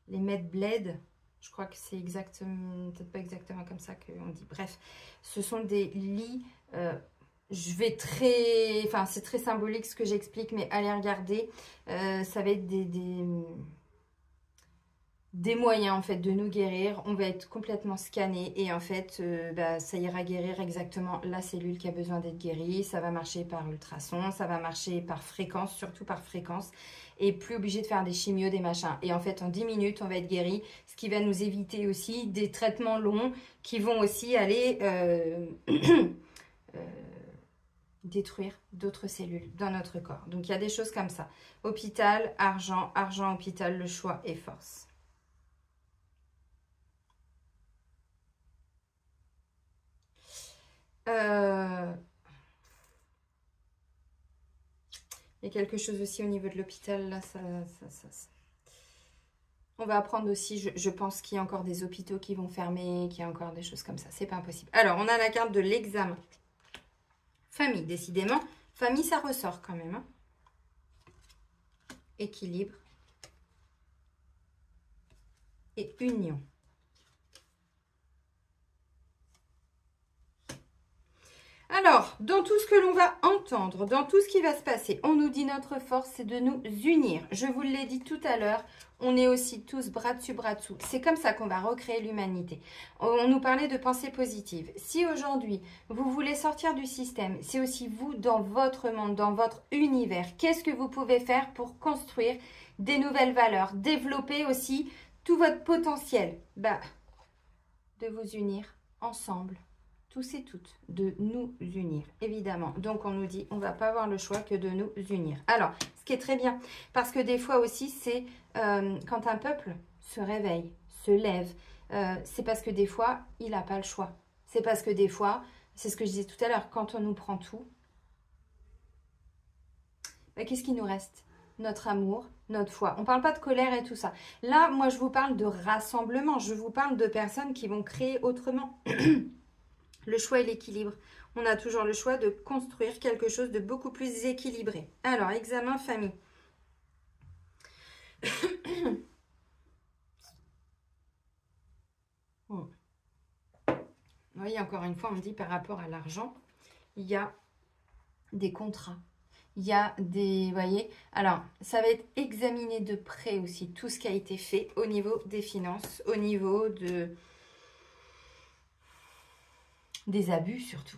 Med Bled. Je crois que c'est exactement, peut-être pas exactement comme ça qu'on dit. Bref, ce sont des lits, enfin c'est très symbolique ce que j'explique, mais allez regarder. Ça va être des moyens en fait de nous guérir. On va être complètement scanné et en fait ça ira guérir exactement la cellule qui a besoin d'être guérie. Ça va marcher par ultrason, ça va marcher par fréquence, surtout par fréquence, et plus obligé de faire des chimios, des machins. Et en fait en 10 minutes on va être guéri, ce qui va nous éviter aussi des traitements longs qui vont aussi aller détruire d'autres cellules dans notre corps. Donc il y a des choses comme ça. Hôpital, argent, argent, hôpital, le choix et force. Il y a quelque chose aussi au niveau de l'hôpital, là, on va apprendre aussi, je pense qu'il y a encore des hôpitaux qui vont fermer, qu'il y a encore des choses comme ça, c'est pas impossible. Alors, on a la carte de l'examen. Famille, décidément. Famille, ça ressort quand même. Hein. Équilibre. Et union. Alors, dans tout ce que l'on va entendre, dans tout ce qui va se passer, on nous dit notre force, c'est de nous unir. Je vous l'ai dit tout à l'heure, on est aussi tous bras dessus, bras dessous. C'est comme ça qu'on va recréer l'humanité. On nous parlait de pensée positive. Si aujourd'hui, vous voulez sortir du système, c'est aussi vous dans votre monde, dans votre univers. Qu'est-ce que vous pouvez faire pour construire des nouvelles valeurs, développer aussi tout votre potentiel? De vous unir ensemble. Tous et toutes, de nous unir, évidemment. Donc, on nous dit, on ne va pas avoir le choix que de nous unir. Alors, ce qui est très bien, parce que des fois aussi, c'est quand un peuple se réveille, se lève, c'est parce que des fois, il n'a pas le choix. C'est parce que des fois, c'est ce que je disais tout à l'heure, quand on nous prend tout, qu'est-ce qui nous reste? Notre amour, notre foi. On ne parle pas de colère et tout ça. Là, moi, je vous parle de rassemblement. Je vous parle de personnes qui vont créer autrement. Le choix et l'équilibre. On a toujours le choix de construire quelque chose de beaucoup plus équilibré. Alors, examen famille. Vous voyez, encore une fois, on me dit par rapport à l'argent, il y a des contrats. Il y a des, vous voyez, alors ça va être examiné de près aussi, tout ce qui a été fait au niveau des finances, au niveau des abus surtout.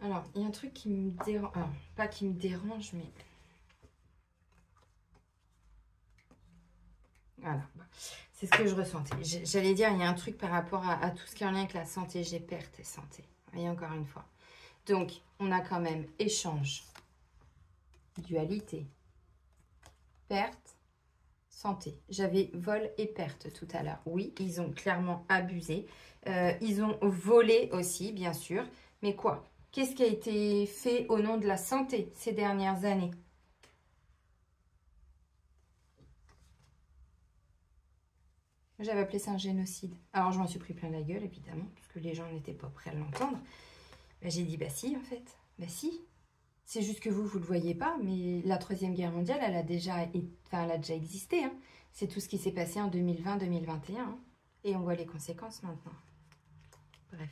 Alors, il y a un truc qui me dérange, alors, pas qui me dérange, mais... Voilà, c'est ce que je ressentais. J'allais dire, il y a un truc par rapport à tout ce qui est en lien avec la santé. J'ai perte et santé. Vous voyez, encore une fois. Donc, on a quand même échange, dualité, perte, santé. J'avais vol et perte tout à l'heure. Oui, ils ont clairement abusé. Ils ont volé aussi, bien sûr. Mais quoi? Qu'est-ce qui a été fait au nom de la santé ces dernières années? J'avais appelé ça un génocide. Alors, je m'en suis pris plein la gueule, évidemment, parce que les gens n'étaient pas prêts à l'entendre. J'ai dit, bah si, en fait. Bah si. C'est juste que vous ne le voyez pas, mais la Troisième Guerre mondiale, elle a déjà existé. Hein. C'est tout ce qui s'est passé en 2020-2021. Hein. Et on voit les conséquences maintenant. Bref.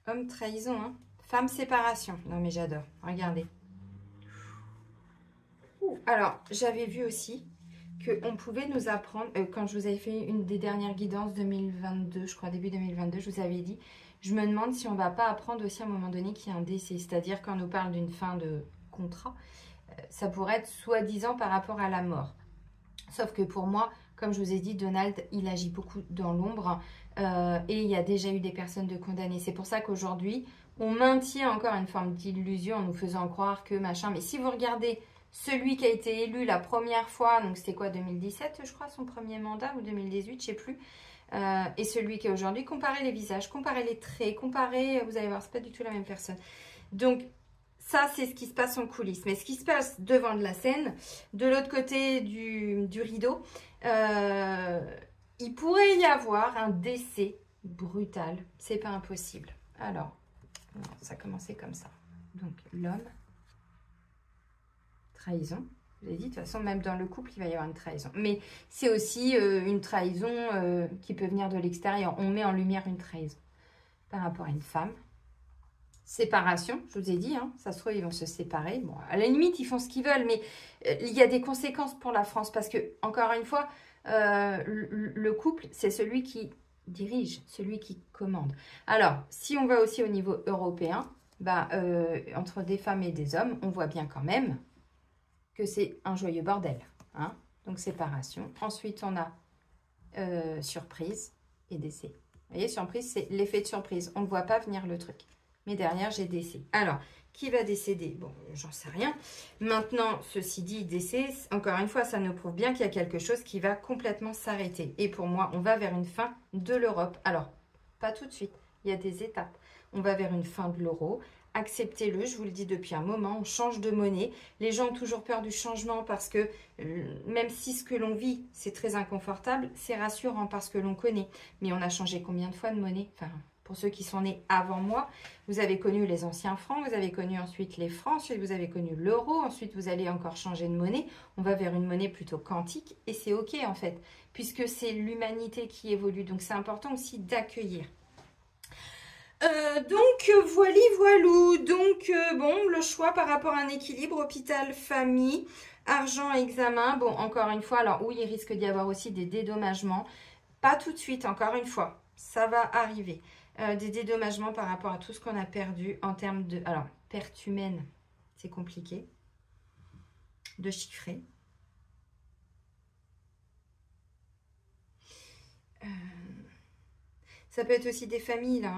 Homme trahison, hein. Femme séparation. Non mais j'adore. Regardez. Alors, j'avais vu aussi qu'on pouvait nous apprendre, quand je vous avais fait une des dernières guidances 2022, je crois début 2022, je vous avais dit, je me demande si on ne va pas apprendre aussi à un moment donné qu'il y a un décès. C'est-à-dire quand on nous parle d'une fin de contrat, ça pourrait être soi-disant par rapport à la mort. Sauf que pour moi, comme je vous ai dit, Donald, il agit beaucoup dans l'ombre et il y a déjà eu des personnes de condamnées. C'est pour ça qu'aujourd'hui, On maintient encore une forme d'illusion en nous faisant croire que machin. Mais si vous regardez celui qui a été élu la première fois, donc c'était quoi, 2017 je crois, son premier mandat, ou 2018, je sais plus, et celui qui est aujourd'hui, comparez les visages, comparez les traits, comparez, vous allez voir, c'est pas du tout la même personne. Donc, ça, c'est ce qui se passe en coulisses. Mais ce qui se passe devant de la scène, de l'autre côté du rideau, il pourrait y avoir un décès brutal. C'est pas impossible. Alors, ça a commencé comme ça. Donc, l'homme, trahison. Je vous ai dit, de toute façon, même dans le couple, il va y avoir une trahison. Mais c'est aussi une trahison qui peut venir de l'extérieur. On met en lumière une trahison par rapport à une femme. Séparation, je vous ai dit, hein, ça se trouve, ils vont se séparer. Bon, à la limite, ils font ce qu'ils veulent, mais il y a des conséquences pour la France. Parce que, encore une fois, le couple, c'est celui qui dirige, celui qui commande. Alors, si on va aussi au niveau européen, bah, entre des femmes et des hommes, on voit bien quand même que c'est un joyeux bordel. Hein. Donc, séparation. Ensuite, on a surprise et décès. Vous voyez, surprise, c'est l'effet de surprise. On ne voit pas venir le truc. Mais derrière, j'ai décès. Alors, qui va décéder? Bon, j'en sais rien. Maintenant, ceci dit, décès, encore une fois, ça nous prouve bien qu'il y a quelque chose qui va complètement s'arrêter. Et pour moi, on va vers une fin de l'Europe. Alors, pas tout de suite. Il y a des étapes. On va vers une fin de l'euro. Acceptez-le, je vous le dis depuis un moment, on change de monnaie. Les gens ont toujours peur du changement parce que même si ce que l'on vit, c'est très inconfortable, c'est rassurant parce que l'on connaît. Mais on a changé combien de fois de monnaie? Enfin, pour ceux qui sont nés avant moi, vous avez connu les anciens francs, vous avez connu ensuite les francs, ensuite vous avez connu l'euro, ensuite vous allez encore changer de monnaie. On va vers une monnaie plutôt quantique et c'est ok en fait, puisque c'est l'humanité qui évolue. Donc c'est important aussi d'accueillir. Donc voilà, voilou. Donc bon, le choix par rapport à un équilibre hôpital, famille, argent, examen. Bon, encore une fois, alors oui, il risque d'y avoir aussi des dédommagements. Pas tout de suite, encore une fois, ça va arriver. Des dédommagements par rapport à tout ce qu'on a perdu en termes de... Alors, perte humaine, c'est compliqué de chiffrer. Ça peut être aussi des familles là,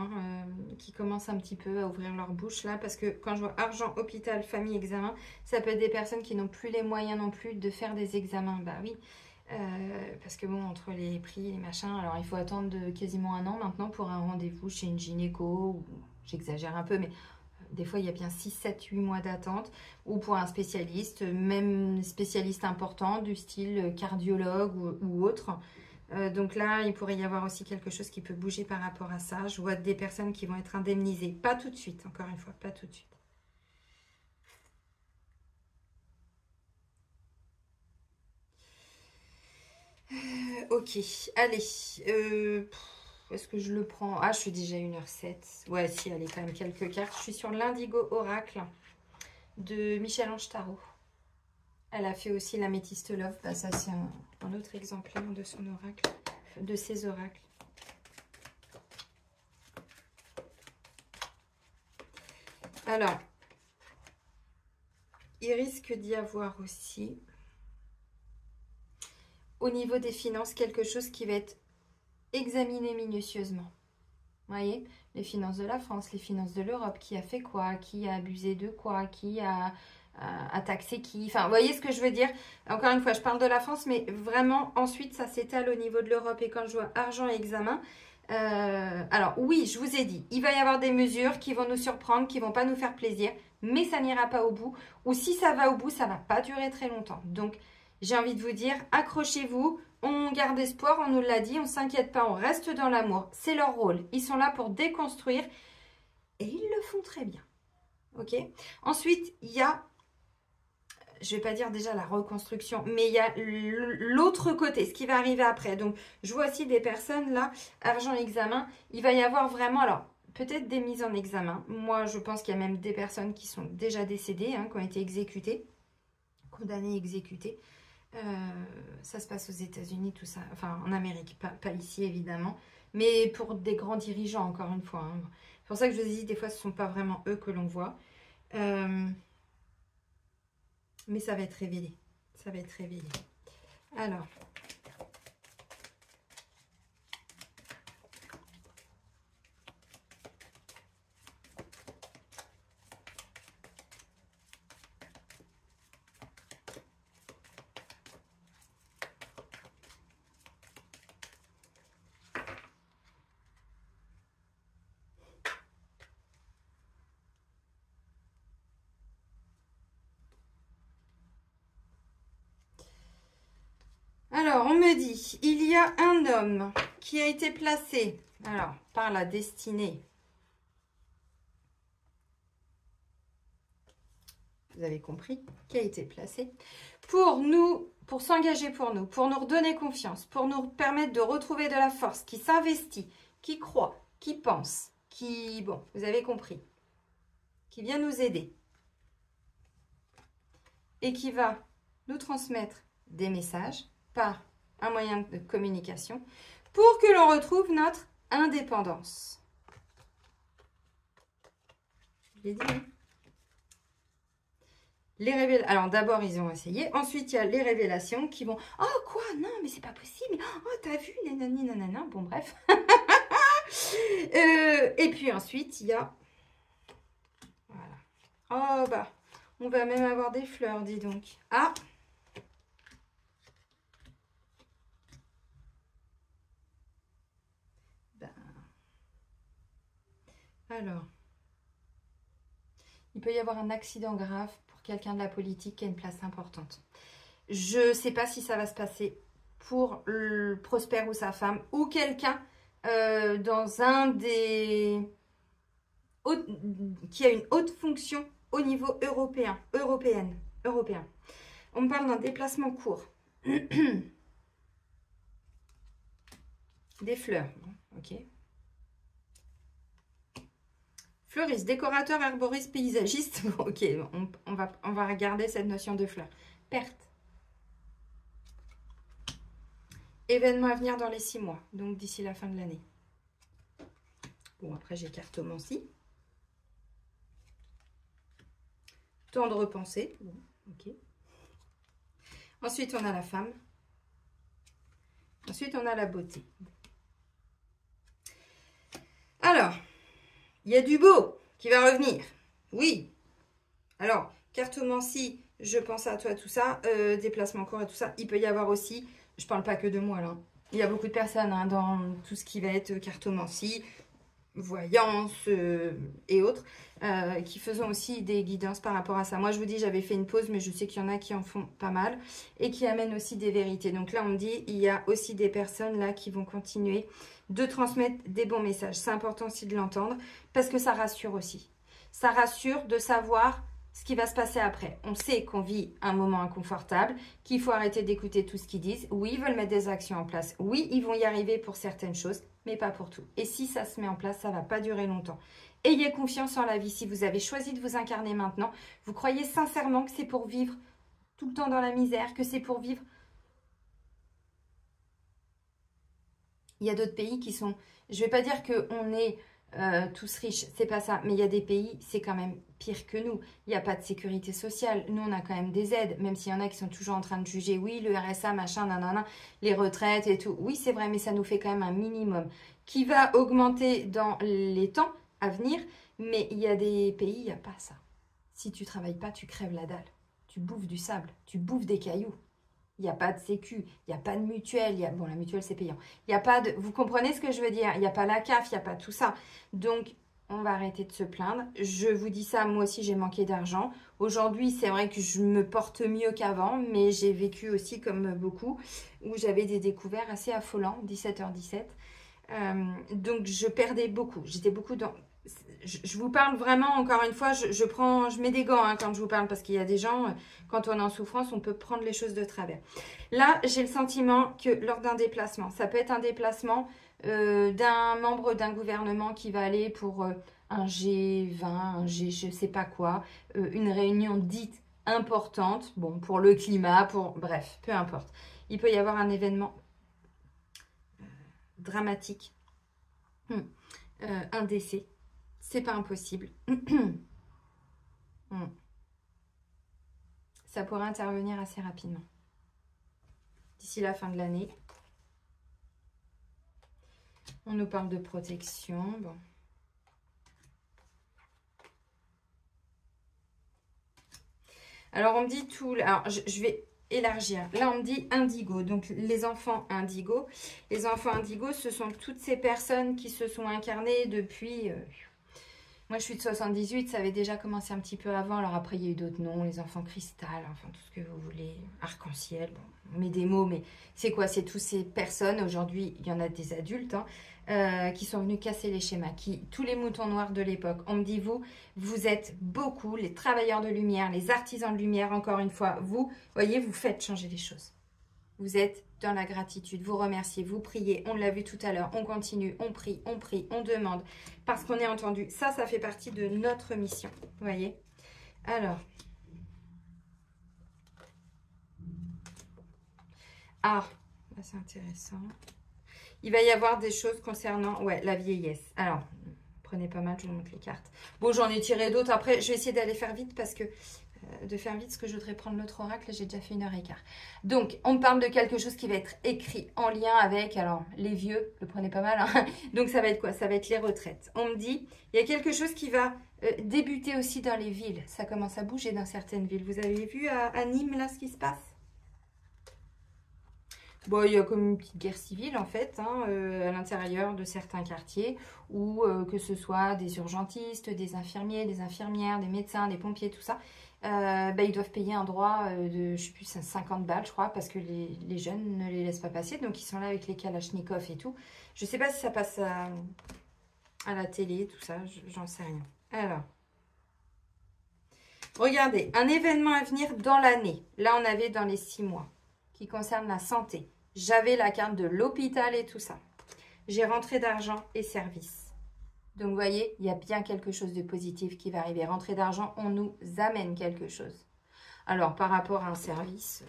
qui commencent un petit peu à ouvrir leur bouche là, parce que quand je vois argent, hôpital, famille, examen, ça peut être des personnes qui n'ont plus les moyens non plus de faire des examens. Bah oui, parce que bon, entre les prix, les machins, alors il faut attendre quasiment un an maintenant pour un rendez-vous chez une gynéco, j'exagère un peu, mais des fois il y a bien 6, 7, 8 mois d'attente, ou pour un spécialiste, même spécialiste important du style cardiologue ou autre. Donc là, il pourrait y avoir aussi quelque chose qui peut bouger par rapport à ça. Je vois des personnes qui vont être indemnisées. Pas tout de suite, encore une fois, pas tout de suite. Ok, allez. Est-ce que je le prends? Ah, je suis déjà 1h07. Ouais, si, allez, quand même quelques cartes. Je suis sur l'Indigo Oracle de Michel-Ange Tarot. Elle a fait aussi l'Améthyste Love. Bah, ça, c'est un autre exemplaire de son oracle, de ses oracles. Alors, il risque d'y avoir aussi, au niveau des finances, quelque chose qui va être examiné minutieusement. Vous voyez, les finances de la France, les finances de l'Europe, qui a fait quoi, qui a abusé de quoi, qui a taxé qui. Enfin, vous voyez ce que je veux dire? Encore une fois, je parle de la France, mais vraiment, ensuite, ça s'étale au niveau de l'Europe. Et quand je vois argent et examen, alors oui, je vous ai dit, il va y avoir des mesures qui vont nous surprendre, qui vont pas nous faire plaisir, mais ça n'ira pas au bout. Ou si ça va au bout, ça va pas durer très longtemps. Donc, j'ai envie de vous dire, accrochez-vous, on garde espoir, on nous l'a dit, on ne s'inquiète pas, on reste dans l'amour. C'est leur rôle. Ils sont là pour déconstruire et ils le font très bien. Ok? Ensuite, il y a, je ne vais pas dire déjà la reconstruction, mais il y a l'autre côté, ce qui va arriver après. Donc, je vois aussi des personnes là, argent examen, il va y avoir vraiment, alors, peut-être des mises en examen. Moi, je pense qu'il y a même des personnes qui sont déjà décédées, hein, qui ont été exécutées, condamnées, exécutées. Ça se passe aux États-Unis, tout ça, enfin en Amérique, pas ici évidemment, mais pour des grands dirigeants, encore une fois. Hein. C'est pour ça que je vous ai dit, des fois ce ne sont pas vraiment eux que l'on voit. Mais ça va être révélé. Ça va être révélé. Alors. me dit, il y a un homme qui a été placé, alors, par la destinée. Vous avez compris, qui a été placé pour nous, pour s'engager pour nous redonner confiance, pour nous permettre de retrouver de la force, qui s'investit, qui croit, qui pense, qui, bon, vous avez compris, qui vient nous aider et qui va nous transmettre des messages par un moyen de communication pour que l'on retrouve notre indépendance. Je l'ai dit, hein. Alors d'abord ils ont essayé, ensuite il y a les révélations qui vont « Oh quoi, non mais c'est pas possible, oh t'as vu, nanani nanana », bon bref. Et puis ensuite il y a, voilà, oh bah, on va même avoir des fleurs, dis donc. Ah, ben. Alors, il peut y avoir un accident grave pour quelqu'un de la politique qui a une place importante. Je ne sais pas si ça va se passer pour le Prosper ou sa femme, ou quelqu'un dans un des... qui a une haute fonction au niveau européen. On me parle d'un déplacement court. Des fleurs, ok. Fleuriste, décorateur, herboriste, paysagiste. Ok, on va regarder cette notion de fleurs. Perte. Événement à venir dans les 6 mois, donc d'ici la fin de l'année. Bon, après j'ai cartomancie. Temps de repenser. Bon, ok. Ensuite, on a la femme. Ensuite, on a la beauté. Alors, il y a du beau qui va revenir. Oui. Alors, cartomancie, je pense à toi, tout ça. Déplacement court et tout ça. Il peut y avoir aussi, je parle pas que de moi là. Il y a beaucoup de personnes hein, dans tout ce qui va être cartomancie, voyance et autres, qui faisons aussi des guidances par rapport à ça. Moi, je vous dis, j'avais fait une pause, mais je sais qu'il y en a qui en font pas mal et qui amènent aussi des vérités. Donc là, on me dit, il y a aussi des personnes là qui vont continuer de transmettre des bons messages. C'est important aussi de l'entendre parce que ça rassure aussi. Ça rassure de savoir ce qui va se passer après. On sait qu'on vit un moment inconfortable, qu'il faut arrêter d'écouter tout ce qu'ils disent. Oui, ils veulent mettre des actions en place. Oui, ils vont y arriver pour certaines choses, mais pas pour tout. Et si ça se met en place, ça ne va pas durer longtemps. Ayez confiance en la vie. Si vous avez choisi de vous incarner maintenant, vous croyez sincèrement que c'est pour vivre tout le temps dans la misère, que c'est pour vivre... Il y a d'autres pays qui sont... Je ne vais pas dire qu'on est tous riches, c'est pas ça. Mais il y a des pays, c'est quand même pire que nous. Il n'y a pas de sécurité sociale. Nous, on a quand même des aides, même s'il y en a qui sont toujours en train de juger. Oui, le RSA, machin, nanana, les retraites et tout. Oui, c'est vrai, mais ça nous fait quand même un minimum qui va augmenter dans les temps à venir. Mais il y a des pays, il n'y a pas ça. Si tu ne travailles pas, tu crèves la dalle. Tu bouffes du sable, tu bouffes des cailloux. Il n'y a pas de sécu, il n'y a pas de mutuelle. Bon, la mutuelle, c'est payant. Il n'y a pas de... Vous comprenez ce que je veux dire? Il n'y a pas la CAF, il n'y a pas tout ça. Donc, on va arrêter de se plaindre. Je vous dis ça, moi aussi, j'ai manqué d'argent. Aujourd'hui, c'est vrai que je me porte mieux qu'avant, mais j'ai vécu aussi, comme beaucoup, où j'avais des découvertes assez affolants, 17h17. Donc, je perdais beaucoup. J'étais beaucoup dans... Je vous parle vraiment, encore une fois, je mets des gants hein, quand je vous parle, parce qu'il y a des gens, quand on est en souffrance, on peut prendre les choses de travers. Là, j'ai le sentiment que lors d'un déplacement, ça peut être un déplacement d'un membre d'un gouvernement qui va aller pour un G20, un G je sais pas quoi, une réunion dite importante, bon, pour le climat, bref, peu importe. Il peut y avoir un événement dramatique, un décès. C'est pas impossible. Ça pourrait intervenir assez rapidement. D'ici la fin de l'année. On nous parle de protection. Bon. Alors, on me dit tout... Alors, je vais élargir. Là, on me dit indigo. Donc, les enfants indigo. Les enfants indigo, ce sont toutes ces personnes qui se sont incarnées depuis... Moi, je suis de 78, ça avait déjà commencé un petit peu avant. Alors après, il y a eu d'autres noms, les enfants cristal, enfin tout ce que vous voulez, arc-en-ciel. Bon, on met des mots, mais c'est quoi? C'est toutes ces personnes, aujourd'hui, il y en a des adultes, hein, qui sont venus casser les schémas, tous les moutons noirs de l'époque. On me dit, vous êtes beaucoup, les travailleurs de lumière, les artisans de lumière, encore une fois, vous voyez, vous faites changer les choses. Vous êtes dans la gratitude, vous remerciez, vous priez, on l'a vu tout à l'heure, on continue, on prie, on demande, parce qu'on est entendu. Ça fait partie de notre mission, vous voyez. Alors, c'est intéressant. Il va y avoir des choses concernant, la vieillesse. Alors, prenez pas mal, je vous montre les cartes. Bon, j'en ai tiré d'autres. Après, je vais essayer d'aller faire vite parce que parce que je voudrais prendre l'autre oracle. J'ai déjà fait 1h15. Donc, on parle de quelque chose qui va être écrit en lien avec, alors, les vieux, le prenez pas mal. Hein. Donc, ça va être quoi? Ça va être les retraites. On me dit, il y a quelque chose qui va débuter aussi dans les villes. Ça commence à bouger dans certaines villes. Vous avez vu à Nîmes, là, ce qui se passe? Bon, il y a comme une petite guerre civile en fait, hein, à l'intérieur de certains quartiers, où que ce soit des urgentistes, des infirmiers, des infirmières, des médecins, des pompiers, tout ça, ils doivent payer un droit de, je sais plus, 50 balles je crois, parce que les jeunes ne les laissent pas passer, donc ils sont là avec les kalachnikovs et tout. Je sais pas si ça passe à la télé, tout ça, j'en sais rien. Alors, regardez, un événement à venir dans l'année, là on avait dans les 6 mois, qui concerne la santé. J'avais la carte de l'hôpital et tout ça. J'ai rentrée d'argent et services. Donc, vous voyez, il y a bien quelque chose de positif qui va arriver. Rentrée d'argent, on nous amène quelque chose. Alors, par rapport à un service...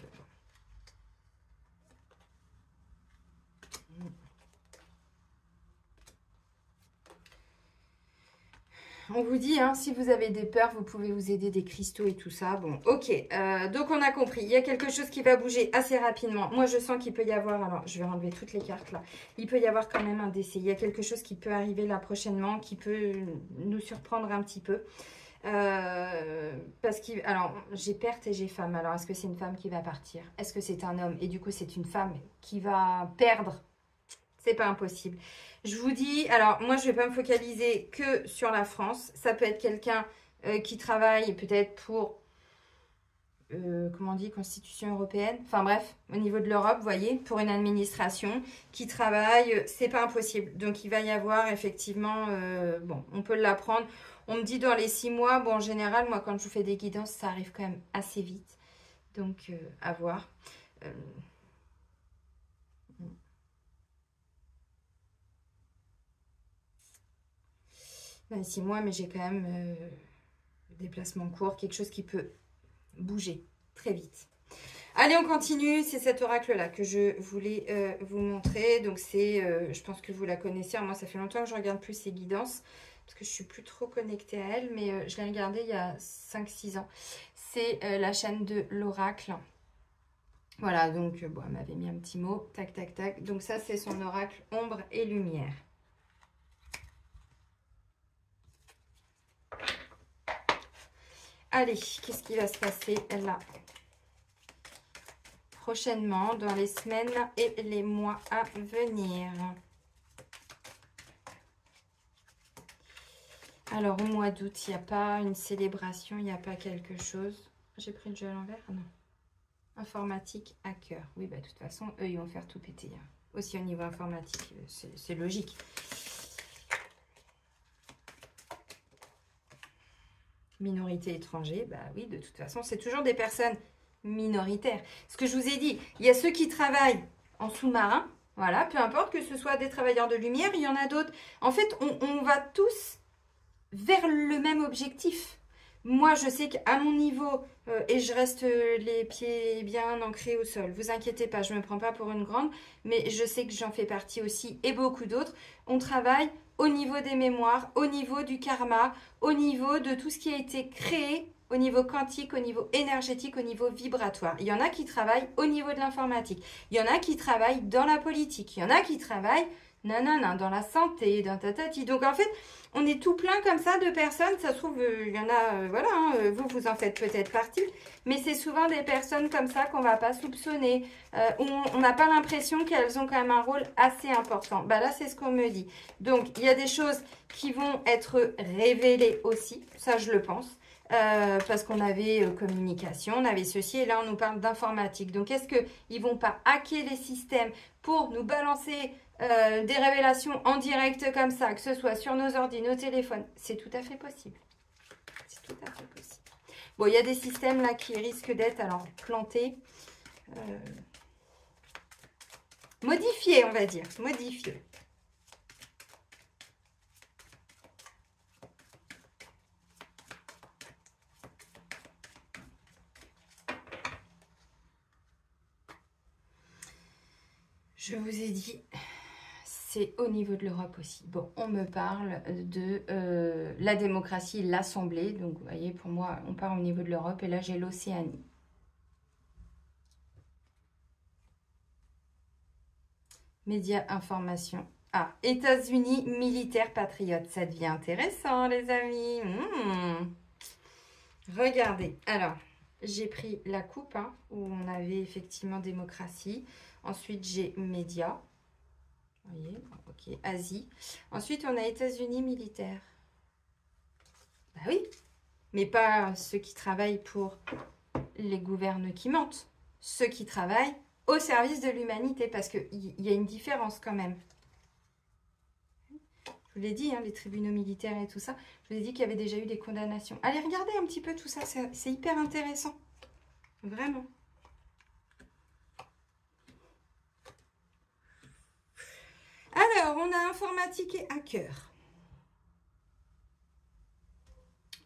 On vous dit, hein, si vous avez des peurs, vous pouvez vous aider des cristaux et tout ça. Bon, ok. Donc, on a compris. Il y a quelque chose qui va bouger assez rapidement. Moi, je sens qu'il peut y avoir... Alors, je vais enlever toutes les cartes là. Il peut y avoir quand même un décès. Il y a quelque chose qui peut arriver là prochainement, qui peut nous surprendre un petit peu. Parce que... Alors, j'ai perte et j'ai femme. Alors, est-ce que c'est une femme qui va partir? Est-ce que c'est un homme? Et du coup, c'est une femme qui va perdre. C'est pas impossible. Je vous dis, alors moi je vais pas me focaliser que sur la France. Ça peut être quelqu'un qui travaille peut-être pour, comment on dit, Constitution européenne. Enfin bref, au niveau de l'Europe, vous voyez, pour une administration qui travaille, c'est pas impossible. Donc il va y avoir effectivement, bon, on peut l'apprendre. On me dit dans les 6 mois, bon en général, moi quand je vous fais des guidances, ça arrive quand même assez vite. Donc à voir. Ben, 6 mois, mais j'ai quand même déplacement court, quelque chose qui peut bouger très vite. Allez, on continue. C'est cet oracle-là que je voulais vous montrer. Donc, c'est, je pense que vous la connaissez. Moi, ça fait longtemps que je ne regarde plus ces guidances parce que je ne suis plus trop connectée à elle, mais je l'ai regardée il y a 5-6 ans. C'est la chaîne de l'oracle. Voilà, donc, bon, elle m'avait mis un petit mot. Tac, tac, tac. Donc, ça, c'est son oracle ombre et lumière. Allez, qu'est-ce qui va se passer là prochainement, dans les semaines et les mois à venir? Alors, au mois d'août, il n'y a pas une célébration, il n'y a pas quelque chose. J'ai pris le jeu à l'envers? Non. Informatique, hacker. Oui, bah, de toute façon, eux, ils vont faire tout péter. Hein. Aussi au niveau informatique, c'est logique. Minorité étrangère, bah oui, de toute façon, c'est toujours des personnes minoritaires. Ce que je vous ai dit, il y a ceux qui travaillent en sous-marin, voilà, peu importe que ce soit des travailleurs de lumière, il y en a d'autres. En fait, on va tous vers le même objectif. Moi, je sais qu'à mon niveau, et je reste les pieds bien ancrés au sol, vous inquiétez pas, je ne me prends pas pour une grande, mais je sais que j'en fais partie aussi, et beaucoup d'autres. On travaille au niveau des mémoires, au niveau du karma, au niveau de tout ce qui a été créé, au niveau quantique, au niveau énergétique, au niveau vibratoire. Il y en a qui travaillent au niveau de l'informatique, il y en a qui travaillent dans la politique, il y en a qui travaillent nanana, dans la santé, dans tatati. Donc en fait, on est tout plein comme ça de personnes. Ça se trouve, il y en a, voilà, hein, vous en faites peut-être partie. Mais c'est souvent des personnes comme ça qu'on ne va pas soupçonner. On n'a pas l'impression qu'elles ont quand même un rôle assez important. Bah là, c'est ce qu'on me dit. Donc, il y a des choses qui vont être révélées aussi. Ça, je le pense. Parce qu'on avait communication, on avait ceci, et là on nous parle d'informatique. Donc est-ce qu'ils ne vont pas hacker les systèmes pour nous balancer des révélations en direct comme ça, que ce soit sur nos ordi, nos téléphones? C'est tout à fait possible. C'est tout à fait possible. Bon, il y a des systèmes là qui risquent d'être alors plantés, modifiés, on va dire, modifiés. Je vous ai dit, c'est au niveau de l'Europe aussi. Bon, on me parle de la démocratie, l'Assemblée. Donc, vous voyez, pour moi, on part au niveau de l'Europe. Et là, j'ai l'Océanie. Médias, information. Ah, États-Unis, militaires, patriotes. Ça devient intéressant, les amis. Regardez. Alors, j'ai pris la coupe, hein, où on avait effectivement démocratie. Ensuite, j'ai médias. Vous voyez, ok, Asie. Ensuite, on a États-Unis militaires. Bah oui, mais pas ceux qui travaillent pour les gouvernants qui mentent. Ceux qui travaillent au service de l'humanité, parce qu'il y a une différence quand même. Je vous l'ai dit, hein, les tribunaux militaires et tout ça. Je vous ai dit qu'il y avait déjà eu des condamnations. Allez, regardez un petit peu tout ça, c'est hyper intéressant. Vraiment. Alors, on a informatique et hacker.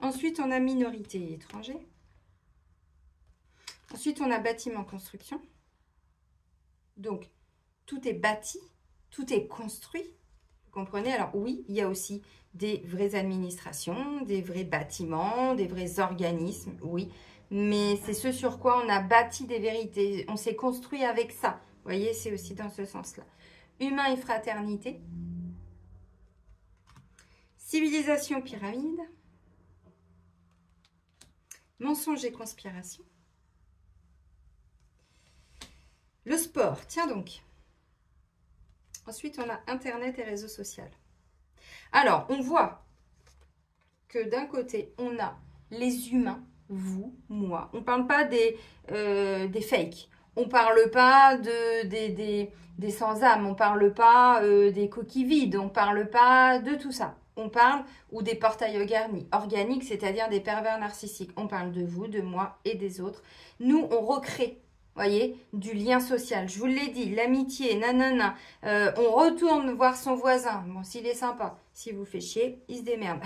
Ensuite, on a minorité et étranger. Ensuite, on a bâtiment construction. Donc, tout est bâti, tout est construit. Vous comprenez? Alors oui, il y a aussi des vraies administrations, des vrais bâtiments, des vrais organismes, oui. Mais c'est ce sur quoi on a bâti des vérités. On s'est construit avec ça. Vous voyez, c'est aussi dans ce sens-là. Humain et fraternité. Civilisation pyramide. Mensonge et conspiration. Le sport, tiens donc. Ensuite, on a Internet et réseaux sociaux. Alors, on voit que d'un côté, on a les humains, vous, moi. On ne parle pas des fakes. On ne parle pas des sans-âme. On ne parle pas des coquilles vides. On ne parle pas de tout ça. On parle, ou des portails organiques, c'est-à-dire des pervers narcissiques. On parle de vous, de moi et des autres. Nous, on recrée. Voyez, du lien social. Je vous l'ai dit, l'amitié, nanana. On retourne voir son voisin. Bon, s'il est sympa. S'il vous fait chier, il se démerde.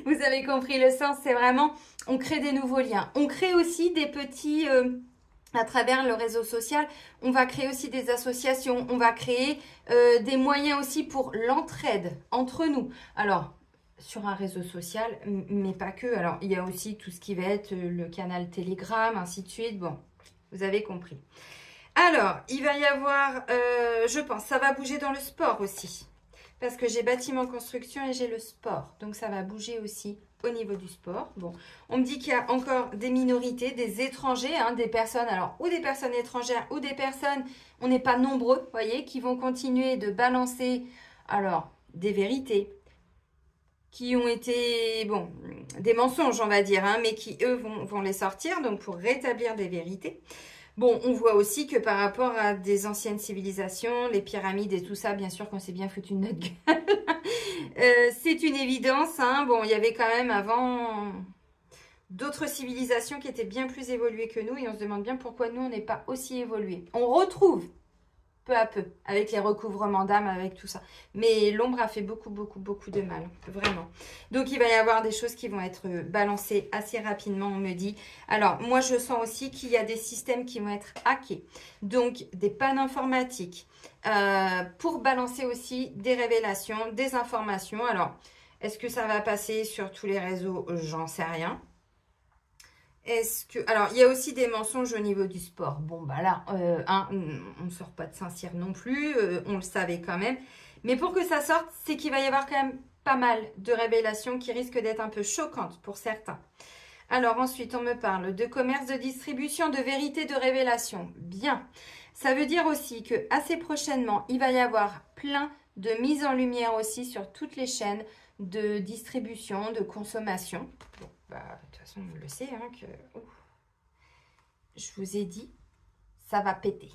Vous avez compris le sens, c'est vraiment, on crée des nouveaux liens. On crée aussi des petits, à travers le réseau social, on va créer aussi des associations. On va créer des moyens aussi pour l'entraide entre nous. Alors, sur un réseau social, mais pas que. Alors, il y a aussi tout ce qui va être le canal Telegram, ainsi de suite. Bon. Vous avez compris. Alors, il va y avoir, je pense, ça va bouger dans le sport aussi. Parce que j'ai bâtiment construction et j'ai le sport. Donc, ça va bouger aussi au niveau du sport. Bon, on me dit qu'il y a encore des minorités, des étrangers, hein, des personnes, alors, ou des personnes étrangères, ou des personnes, on n'est pas nombreux, vous voyez, qui vont continuer de balancer, alors, des vérités, qui ont été, bon, des mensonges, on va dire, hein, mais qui, eux, vont les sortir, donc pour rétablir des vérités. Bon, on voit aussi que par rapport à des anciennes civilisations, les pyramides et tout ça, bien sûr qu'on s'est bien foutu de notre gueule. C'est une évidence, hein. Bon, il y avait quand même avant d'autres civilisations qui étaient bien plus évoluées que nous, et on se demande bien pourquoi nous, on n'est pas aussi évolués. On retrouve peu à peu, avec les recouvrements d'âme, avec tout ça. Mais l'ombre a fait beaucoup de mal, vraiment. Donc, il va y avoir des choses qui vont être balancées assez rapidement, on me dit. Alors, moi, je sens aussi qu'il y a des systèmes qui vont être hackés. Donc, des pannes informatiques pour balancer aussi des révélations, des informations. Alors, est-ce que ça va passer sur tous les réseaux? J'en sais rien. Est-ce que... Alors, il y a aussi des mensonges au niveau du sport. Bon, bah là, on ne sort pas de Saint-Cyr non plus. On le savait quand même. Mais pour que ça sorte, c'est qu'il va y avoir quand même pas mal de révélations qui risquent d'être un peu choquantes pour certains. Alors ensuite, on me parle de commerce, de distribution, de vérité, de révélation. Bien. Ça veut dire aussi que assez prochainement, il va y avoir plein de mises en lumière aussi sur toutes les chaînes de distribution, de consommation. Bon, bah, de toute façon, on le sait, hein, que je vous ai dit, ça va péter.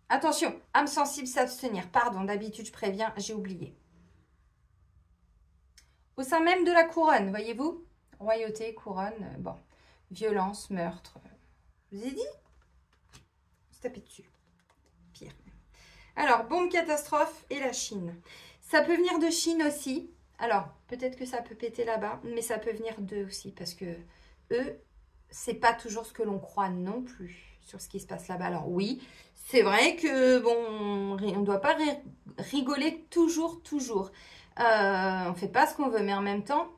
Attention, âme sensible, s'abstenir. Pardon, d'habitude, je préviens, j'ai oublié. Au sein même de la couronne, voyez-vous? Royauté, couronne, bon, violence, meurtre. Je vous ai dit? On se tapait dessus. Pire. Alors, bombe catastrophe et la Chine. Ça peut venir de Chine aussi. Alors, peut-être que ça peut péter là-bas, mais ça peut venir d'eux aussi, parce que eux, c'est pas toujours ce que l'on croit non plus sur ce qui se passe là-bas. Alors oui, c'est vrai que, bon, on ne doit pas rigoler toujours. On fait pas ce qu'on veut, mais en même temps...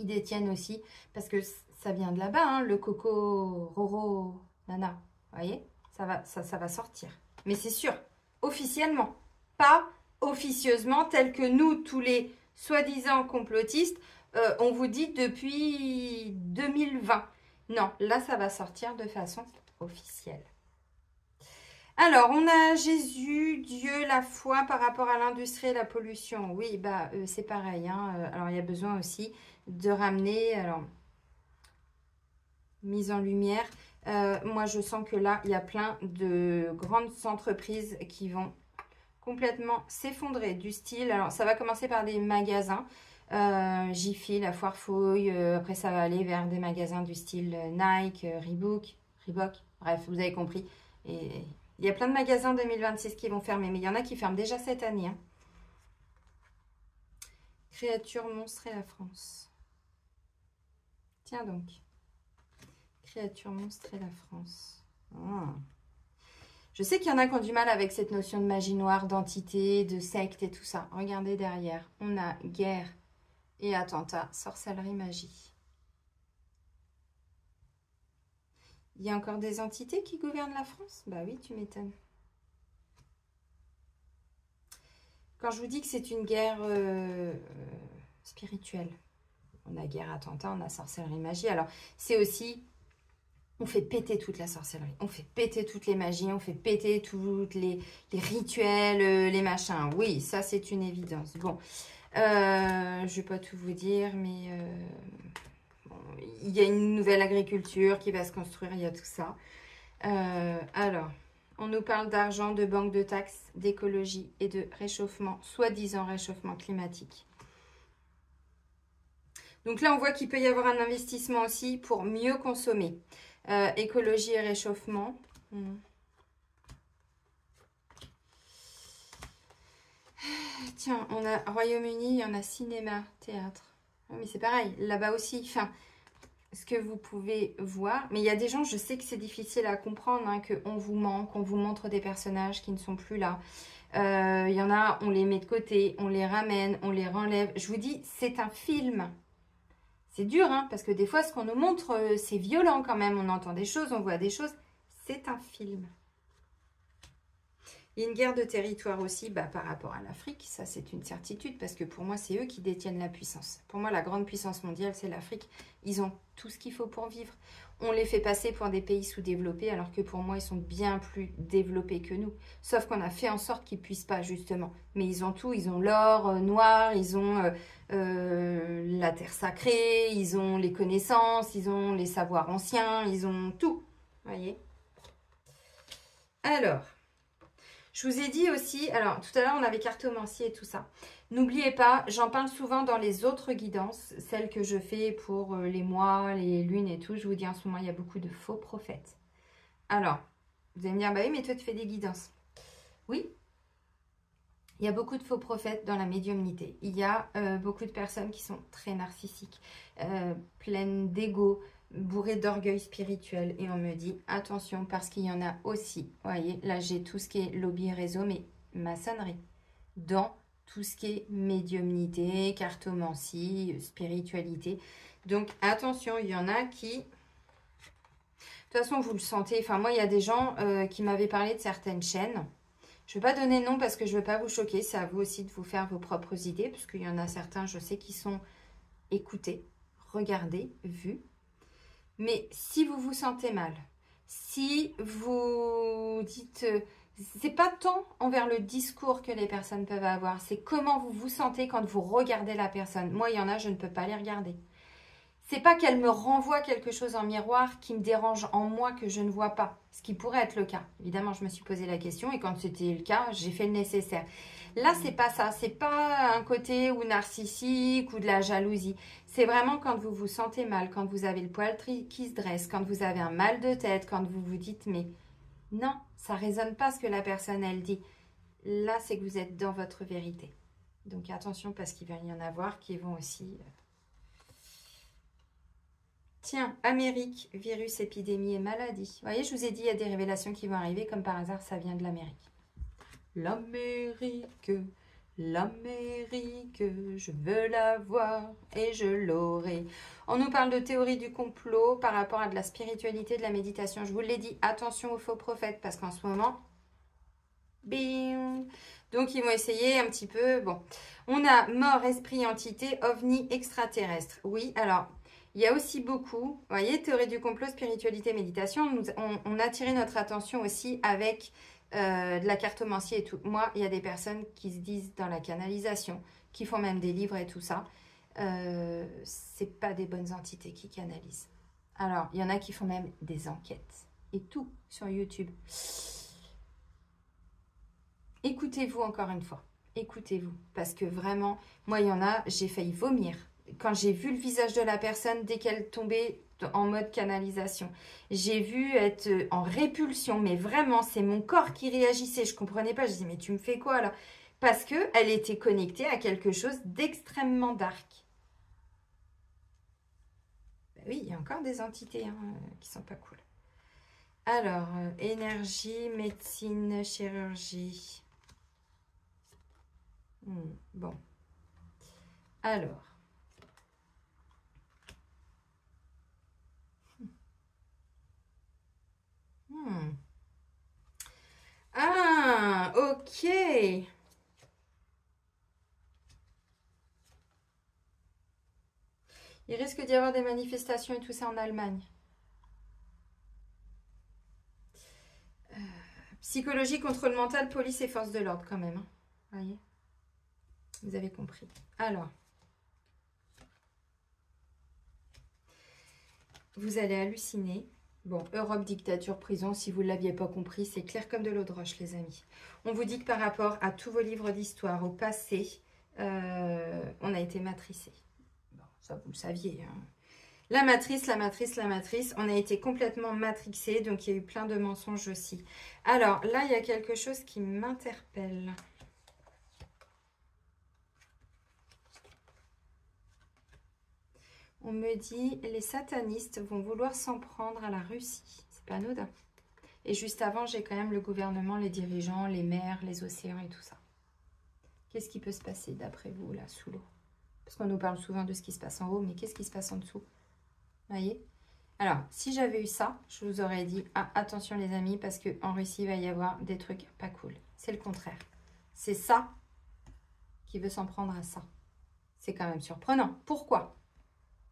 Ils détiennent aussi, parce que ça vient de là-bas, hein, le coco, roro, nana, vous voyez, ça va sortir. Mais c'est sûr, officiellement, pas officieusement, tel que nous, tous les soi-disant complotistes, on vous dit depuis 2020. Non, là, ça va sortir de façon officielle. Alors, on a Jésus, Dieu, la foi par rapport à l'industrie et la pollution. Oui, bah c'est pareil. Hein. Alors, il y a besoin aussi de ramener, alors, mise en lumière. Moi, je sens que là, il y a plein de grandes entreprises qui vont complètement s'effondrer du style. Alors, ça va commencer par des magasins. Jiffy, la Foire Fouille. Après, ça va aller vers des magasins du style Nike, Reebok. Bref, vous avez compris. Et... il y a plein de magasins 2026 qui vont fermer, mais il y en a qui ferment déjà cette année. Hein. Créature, monstre et la France. Tiens donc. Créature, monstre et la France. Oh. Je sais qu'il y en a qui ont du mal avec cette notion de magie noire, d'entité, de secte et tout ça. Regardez derrière. On a guerre et attentat, sorcellerie, magie. Il y a encore des entités qui gouvernent la France? Bah oui, tu m'étonnes. Quand je vous dis que c'est une guerre spirituelle, on a guerre, attentat, on a sorcellerie, magie. Alors, c'est aussi, on fait péter toute la sorcellerie, on fait péter toutes les magies, on fait péter tous les rituels, les machins. Oui, ça, c'est une évidence. Bon, je ne vais pas tout vous dire, mais... il y a une nouvelle agriculture qui va se construire, il y a tout ça. Alors, on nous parle d'argent, de banque de taxes, d'écologie et de réchauffement, soi-disant réchauffement climatique. Donc là, on voit qu'il peut y avoir un investissement aussi pour mieux consommer. Écologie et réchauffement. Tiens, on a Royaume-Uni, on a cinéma, théâtre. Mais c'est pareil, là-bas aussi, enfin... ce que vous pouvez voir. Mais il y a des gens, je sais que c'est difficile à comprendre, hein, qu'on vous ment, qu'on vous montre des personnages qui ne sont plus là. Il y en a, on les met de côté, on les ramène, on les renlève. Je vous dis, c'est un film. C'est dur, hein, parce que des fois, ce qu'on nous montre, c'est violent quand même. On entend des choses, on voit des choses. C'est un film. Il y a une guerre de territoire aussi par rapport à l'Afrique. Ça, c'est une certitude parce que pour moi, c'est eux qui détiennent la puissance. Pour moi, la grande puissance mondiale, c'est l'Afrique. Ils ont tout ce qu'il faut pour vivre. On les fait passer pour des pays sous-développés alors que pour moi, ils sont bien plus développés que nous. Sauf qu'on a fait en sorte qu'ils ne puissent pas, justement. Mais ils ont tout. Ils ont l'or noir, ils ont la terre sacrée, ils ont les connaissances, ils ont les savoirs anciens, ils ont tout. Vous voyez? Alors... je vous ai dit aussi, alors tout à l'heure on avait cartomancie et tout ça. N'oubliez pas, j'en parle souvent dans les autres guidances, celles que je fais pour les mois, les lunes et tout. Je vous dis en ce moment, il y a beaucoup de faux prophètes. Alors, vous allez me dire, bah oui, mais toi tu fais des guidances. Oui, il y a beaucoup de faux prophètes dans la médiumnité. Il y a beaucoup de personnes qui sont très narcissiques, pleines d'ego, bourré d'orgueil spirituel. Et on me dit, attention, parce qu'il y en a aussi. Vous voyez, là, j'ai tout ce qui est lobby réseau, mais maçonnerie. Dans tout ce qui est médiumnité, cartomancie, spiritualité. Donc, attention, il y en a qui... De toute façon, vous le sentez. Enfin, moi, il y a des gens qui m'avaient parlé de certaines chaînes. Je ne vais pas donner de nom parce que je ne veux pas vous choquer. C'est à vous aussi de vous faire vos propres idées. Parce qu'il y en a certains, je sais, qui sont écoutés, regardés, vus. Mais si vous vous sentez mal, si vous dites... c'est pas tant envers le discours que les personnes peuvent avoir. C'est comment vous vous sentez quand vous regardez la personne. Moi, il y en a, je ne peux pas les regarder. C'est pas qu'elle me renvoie quelque chose en miroir qui me dérange en moi que je ne vois pas. Ce qui pourrait être le cas. Évidemment, je me suis posé la question et quand c'était le cas, j'ai fait le nécessaire. Là, c'est pas ça. C'est pas un côté ou narcissique ou de la jalousie. C'est vraiment quand vous vous sentez mal, quand vous avez le poil qui se dresse, quand vous avez un mal de tête, quand vous vous dites mais non, ça résonne pas ce que la personne elle dit. Là, c'est que vous êtes dans votre vérité. Donc attention parce qu'il va y en avoir qui vont aussi... Tiens, Amérique, virus, épidémie et maladie. Vous voyez, je vous ai dit, il y a des révélations qui vont arriver. Comme par hasard, ça vient de l'Amérique. L'Amérique, l'Amérique, je veux la voir et je l'aurai. On nous parle de théorie du complot par rapport à de la spiritualité, de la méditation. Je vous l'ai dit, attention aux faux prophètes parce qu'en ce moment, bing. Donc, ils vont essayer un petit peu. Bon, on a mort, esprit, entité, ovni, extraterrestre. Oui, alors... Il y a aussi beaucoup, vous voyez, théorie du complot, spiritualité, méditation. On a tiré notre attention aussi avec de la cartomancie et tout. Moi, il y a des personnes qui se disent dans la canalisation, qui font même des livres et tout ça. C'est pas des bonnes entités qui canalisent. Alors, il y en a qui font même des enquêtes et tout sur YouTube. Écoutez-vous encore une fois. Écoutez-vous. Parce que vraiment, moi, il y en a, j'ai failli vomir. Quand j'ai vu le visage de la personne dès qu'elle tombait en mode canalisation, j'ai vu être en répulsion, mais vraiment, c'est mon corps qui réagissait. Je ne comprenais pas, je disais, mais tu me fais quoi là? Parce qu'elle était connectée à quelque chose d'extrêmement dark. Ben oui, il y a encore des entités qui sont pas cool. Alors, énergie, médecine, chirurgie. Bon. Alors. Ah, ok. Il risque d'y avoir des manifestations et tout ça en Allemagne. Psychologie, contrôle mental, police et force de l'ordre quand même. Vous voyez? Vous avez compris. Alors. Vous allez halluciner. Bon, Europe, dictature, prison, si vous ne l'aviez pas compris, c'est clair comme de l'eau de roche, les amis. On vous dit que par rapport à tous vos livres d'histoire, au passé, on a été matricés. Bon, ça, vous le saviez. Hein. La matrice, on a été complètement matrixés, donc il y a eu plein de mensonges aussi. Alors, là, il y a quelque chose qui m'interpelle. On me dit, les satanistes vont vouloir s'en prendre à la Russie. C'est pas anodin. Et juste avant, j'ai quand même le gouvernement, les dirigeants, les mers, les océans et tout ça. Qu'est-ce qui peut se passer d'après vous, là, sous l'eau? Parce qu'on nous parle souvent de ce qui se passe en haut, mais qu'est-ce qui se passe en dessous? Vous voyez? Alors, si j'avais eu ça, je vous aurais dit, ah, attention les amis, parce qu'en Russie, il va y avoir des trucs pas cool. C'est le contraire. C'est ça qui veut s'en prendre à ça. C'est quand même surprenant. Pourquoi?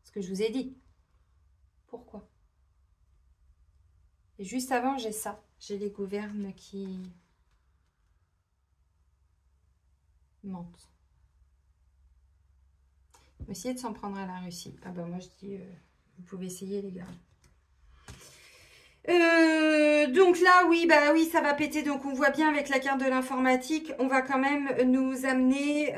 Ce que je vous ai dit. Pourquoi? Et juste avant, j'ai ça. J'ai les gouvernes qui mentent. Essayer de s'en prendre à la Russie. Ah ben moi, je dis, vous pouvez essayer, les gars. Donc là, oui, bah oui, ça va péter. Donc on voit bien avec la carte de l'informatique, on va quand même nous amener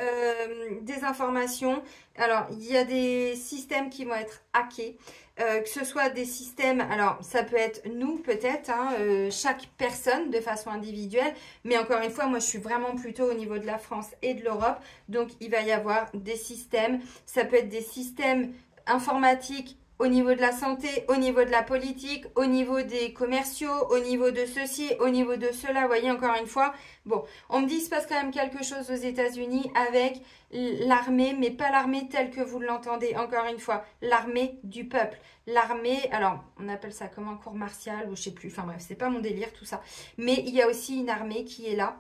des informations. Alors, il y a des systèmes qui vont être hackés, que ce soit des systèmes, alors ça peut être nous peut-être, hein, chaque personne de façon individuelle, mais encore une fois, moi je suis vraiment plutôt au niveau de la France et de l'Europe, donc il va y avoir des systèmes, ça peut être des systèmes informatiques au niveau de la santé, au niveau de la politique, au niveau des commerciaux, au niveau de ceci, au niveau de cela. Vous voyez, encore une fois, bon, on me dit qu'il se passe quand même quelque chose aux États-Unis avec l'armée, mais pas l'armée telle que vous l'entendez. Encore une fois, l'armée du peuple. L'armée, alors, on appelle ça comme un cours martial ou je sais plus. Enfin bref, c'est pas mon délire tout ça. Mais il y a aussi une armée qui est là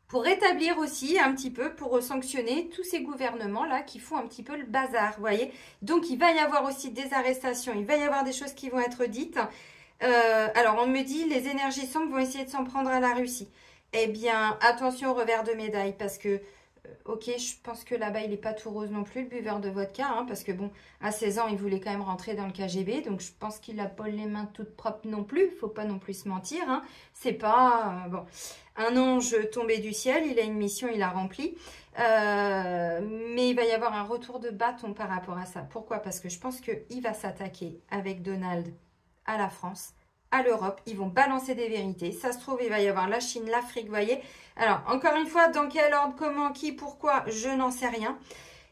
pour rétablir aussi un petit peu, pour sanctionner tous ces gouvernements-là qui font un petit peu le bazar, vous voyez. Donc, il va y avoir aussi des arrestations, il va y avoir des choses qui vont être dites. Alors, on me dit, les énergies sombres vont essayer de s'en prendre à la Russie. Eh bien, attention au revers de médaille, parce que, ok, je pense que là-bas, il n'est pas tout rose non plus, le buveur de vodka, hein, parce que bon, à 16 ans, il voulait quand même rentrer dans le KGB, donc je pense qu'il n'a pas les mains toutes propres non plus, il ne faut pas non plus se mentir, hein. C'est pas... bon... Un ange tombé du ciel, il a une mission, il a rempli. Mais il va y avoir un retour de bâton par rapport à ça. Pourquoi? Parce que je pense qu'il va s'attaquer avec Donald à la France, à l'Europe. Ils vont balancer des vérités. Ça se trouve, il va y avoir la Chine, l'Afrique, vous voyez. Alors, encore une fois, dans quel ordre, comment, qui, pourquoi, je n'en sais rien.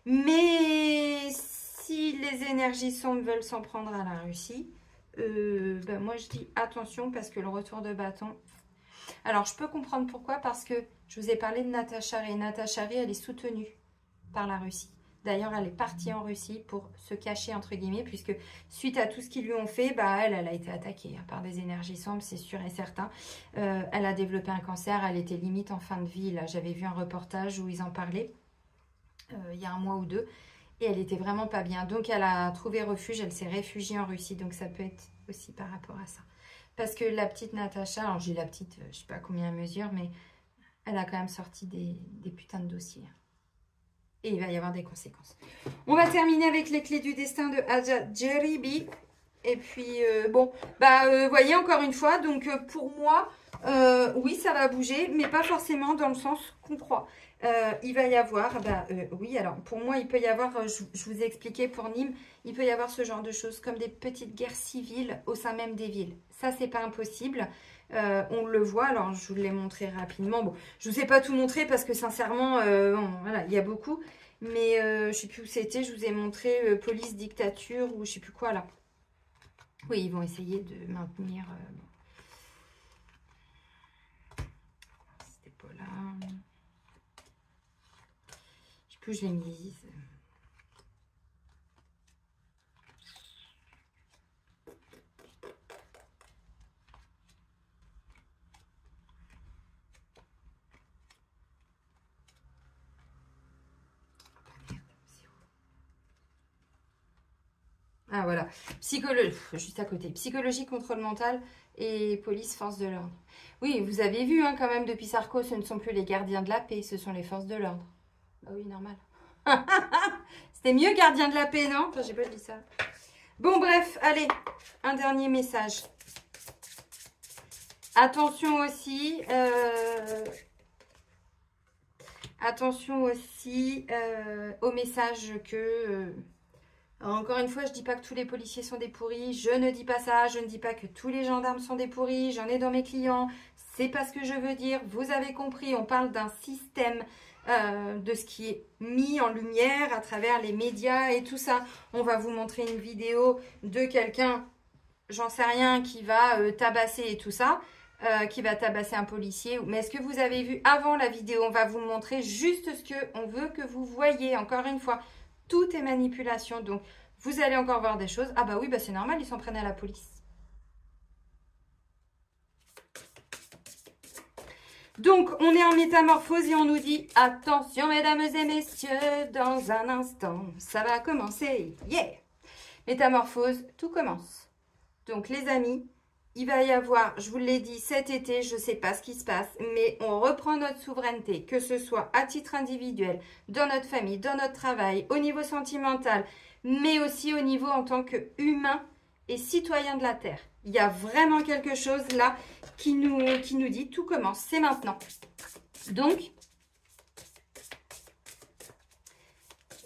Mais si les énergies sombres veulent s'en prendre à la Russie, ben moi je dis attention parce que le retour de bâton... Alors, je peux comprendre pourquoi, parce que je vous ai parlé de Natasha Ray. Natasha Ray, elle est soutenue par la Russie. D'ailleurs, elle est partie en Russie pour se cacher, entre guillemets, puisque suite à tout ce qu'ils lui ont fait, bah, elle a été attaquée par des énergies sombres, c'est sûr et certain. Elle a développé un cancer, elle était limite en fin de vie. Là, j'avais vu un reportage où ils en parlaient il y a un mois ou deux, et elle était vraiment pas bien. Donc, elle a trouvé refuge, elle s'est réfugiée en Russie, donc ça peut être aussi par rapport à ça. Parce que la petite Natacha, alors j'ai la petite, je ne sais pas combien elle mesure, mais elle a quand même sorti des putains de dossiers. Et il va y avoir des conséquences. On va terminer avec les clés du destin de Aja Jeribi. Et puis, bon, bah, voyez, encore une fois, donc pour moi, oui, ça va bouger, mais pas forcément dans le sens qu'on croit. Il va y avoir, oui, alors pour moi, il peut y avoir, je vous ai expliqué pour Nîmes, il peut y avoir ce genre de choses comme des petites guerres civiles au sein même des villes. Ça, c'est pas impossible. On le voit, alors je vous l'ai montré rapidement. Bon, je ne vous ai pas tout montré parce que sincèrement, bon, voilà, il y a beaucoup. Mais je ne sais plus où c'était, je vous ai montré police, dictature ou je ne sais plus quoi là. Oui, ils vont essayer de maintenir... C'était pas là. Je sais plus où je l'ai mise. Ah voilà, juste à côté. Psychologie, contrôle mental et police, force de l'ordre. Oui, vous avez vu hein, quand même depuis Sarko, ce ne sont plus les gardiens de la paix, ce sont les forces de l'ordre. Bah oui, normal. C'était mieux gardien de la paix, non? Enfin, j'ai pas dit ça. Bon, bref, allez, un dernier message. Attention aussi, au message que... Alors, encore une fois, je ne dis pas que tous les policiers sont des pourris, je ne dis pas ça, je ne dis pas que tous les gendarmes sont des pourris, j'en ai dans mes clients, c'est pas ce que je veux dire, vous avez compris, on parle d'un système de ce qui est mis en lumière à travers les médias et tout ça. On va vous montrer une vidéo de quelqu'un, j'en sais rien, qui va tabasser et tout ça, qui va tabasser un policier. Mais est-ce que vous avez vu avant la vidéo? On va vous montrer juste ce qu'on veut que vous voyez, encore une fois. Tout est manipulation, donc vous allez encore voir des choses. Ah bah oui, bah c'est normal, ils s'en prennent à la police. Donc, on est en métamorphose et on nous dit, attention mesdames et messieurs, dans un instant, ça va commencer. Yeah! Métamorphose, tout commence. Donc les amis, il va y avoir, je vous l'ai dit, cet été, je ne sais pas ce qui se passe, mais on reprend notre souveraineté, que ce soit à titre individuel, dans notre famille, dans notre travail, au niveau sentimental, mais aussi au niveau en tant qu'humain et citoyen de la Terre. Il y a vraiment quelque chose là qui nous dit tout commence, c'est maintenant. Donc,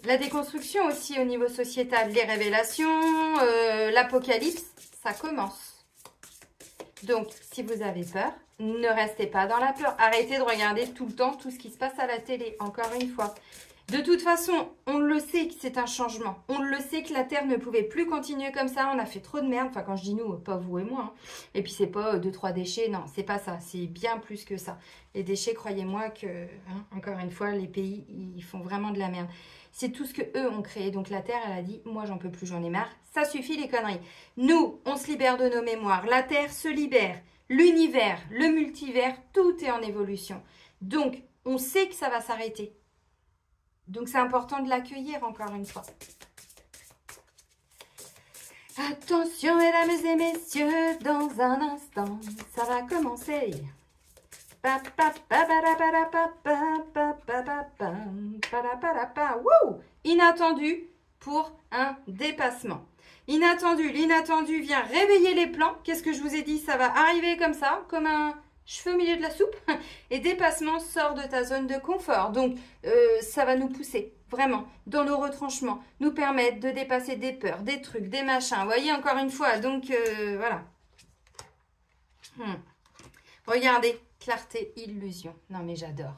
la déconstruction aussi au niveau sociétal, les révélations, l'apocalypse, ça commence. Donc, si vous avez peur, ne restez pas dans la peur. Arrêtez de regarder tout le temps tout ce qui se passe à la télé, encore une fois. De toute façon, on le sait que c'est un changement. On le sait que la Terre ne pouvait plus continuer comme ça. On a fait trop de merde. Enfin, quand je dis nous, pas vous et moi. Hein. Et puis, c'est pas 2-3 déchets. Non, c'est pas ça. C'est bien plus que ça. Les déchets, croyez-moi que, hein, encore une fois, les pays, ils font vraiment de la merde. C'est tout ce que eux ont créé. Donc, la Terre, elle a dit, moi, j'en peux plus, j'en ai marre. Ça suffit, les conneries. Nous, on se libère de nos mémoires. La Terre se libère. L'univers, le multivers, tout est en évolution. Donc, on sait que ça va s'arrêter. Donc, c'est important de l'accueillir encore une fois. Attention, mesdames et messieurs, dans un instant, ça va commencer. Wouh! Inattendu pour un dépassement. Inattendu, l'inattendu vient réveiller les plans. Qu'est-ce que je vous ai dit? Ça va arriver comme ça, comme un cheveu au milieu de la soupe. Et dépassement sort de ta zone de confort. Donc, ça va nous pousser, vraiment, dans nos retranchements. Nous permettre de dépasser des peurs, des trucs, des machins. Vous voyez, encore une fois, donc, voilà. Regardez, clarté, illusion. Non, mais j'adore.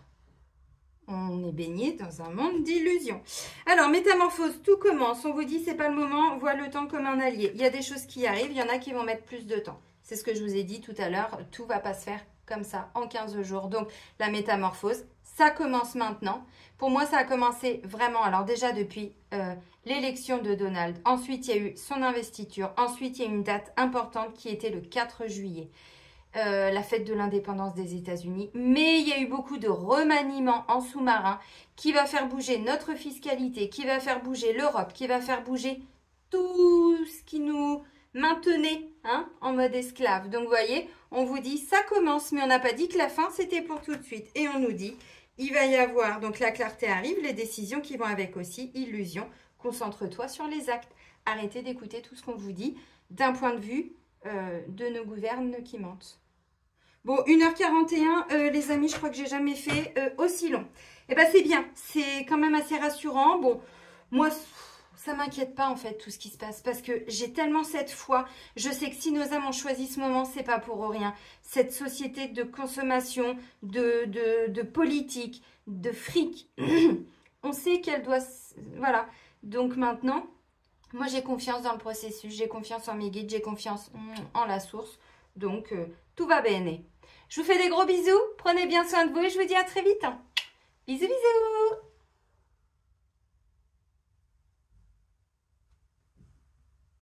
On est baigné dans un monde d'illusions. Alors, métamorphose, tout commence. On vous dit, c'est pas le moment, vois le temps comme un allié. Il y a des choses qui arrivent, il y en a qui vont mettre plus de temps. C'est ce que je vous ai dit tout à l'heure. Tout va pas se faire comme ça en 15 jours. Donc, la métamorphose, ça commence maintenant. Pour moi, ça a commencé vraiment, alors déjà depuis l'élection de Donald. Ensuite, il y a eu son investiture. Ensuite, il y a eu une date importante qui était le 4 juillet. La fête de l'indépendance des États-Unis. Mais il y a eu beaucoup de remaniements en sous-marin qui va faire bouger notre fiscalité, qui va faire bouger l'Europe, qui va faire bouger tout ce qui nous maintenait hein, en mode esclave. Donc, vous voyez, on vous dit, ça commence, mais on n'a pas dit que la fin, c'était pour tout de suite. Et on nous dit, il va y avoir, donc la clarté arrive, les décisions qui vont avec aussi, illusion. Concentre-toi sur les actes. Arrêtez d'écouter tout ce qu'on vous dit d'un point de vue de nos gouvernes qui mentent. Bon, 1h41, les amis, je crois que j'ai jamais fait aussi long. Eh ben, c'est bien. C'est quand même assez rassurant. Bon, moi, ça m'inquiète pas, en fait, tout ce qui se passe. Parce que j'ai tellement cette foi. Je sais que si nos âmes ont choisi ce moment, c'est pas pour rien. Cette société de consommation, de politique, de fric, on sait qu'elle doit... Voilà. Donc, maintenant, moi, j'ai confiance dans le processus. J'ai confiance en mes guides. J'ai confiance en la source. Donc, tout va bien. Je vous fais des gros bisous, prenez bien soin de vous et je vous dis à très vite. Bisous, bisous.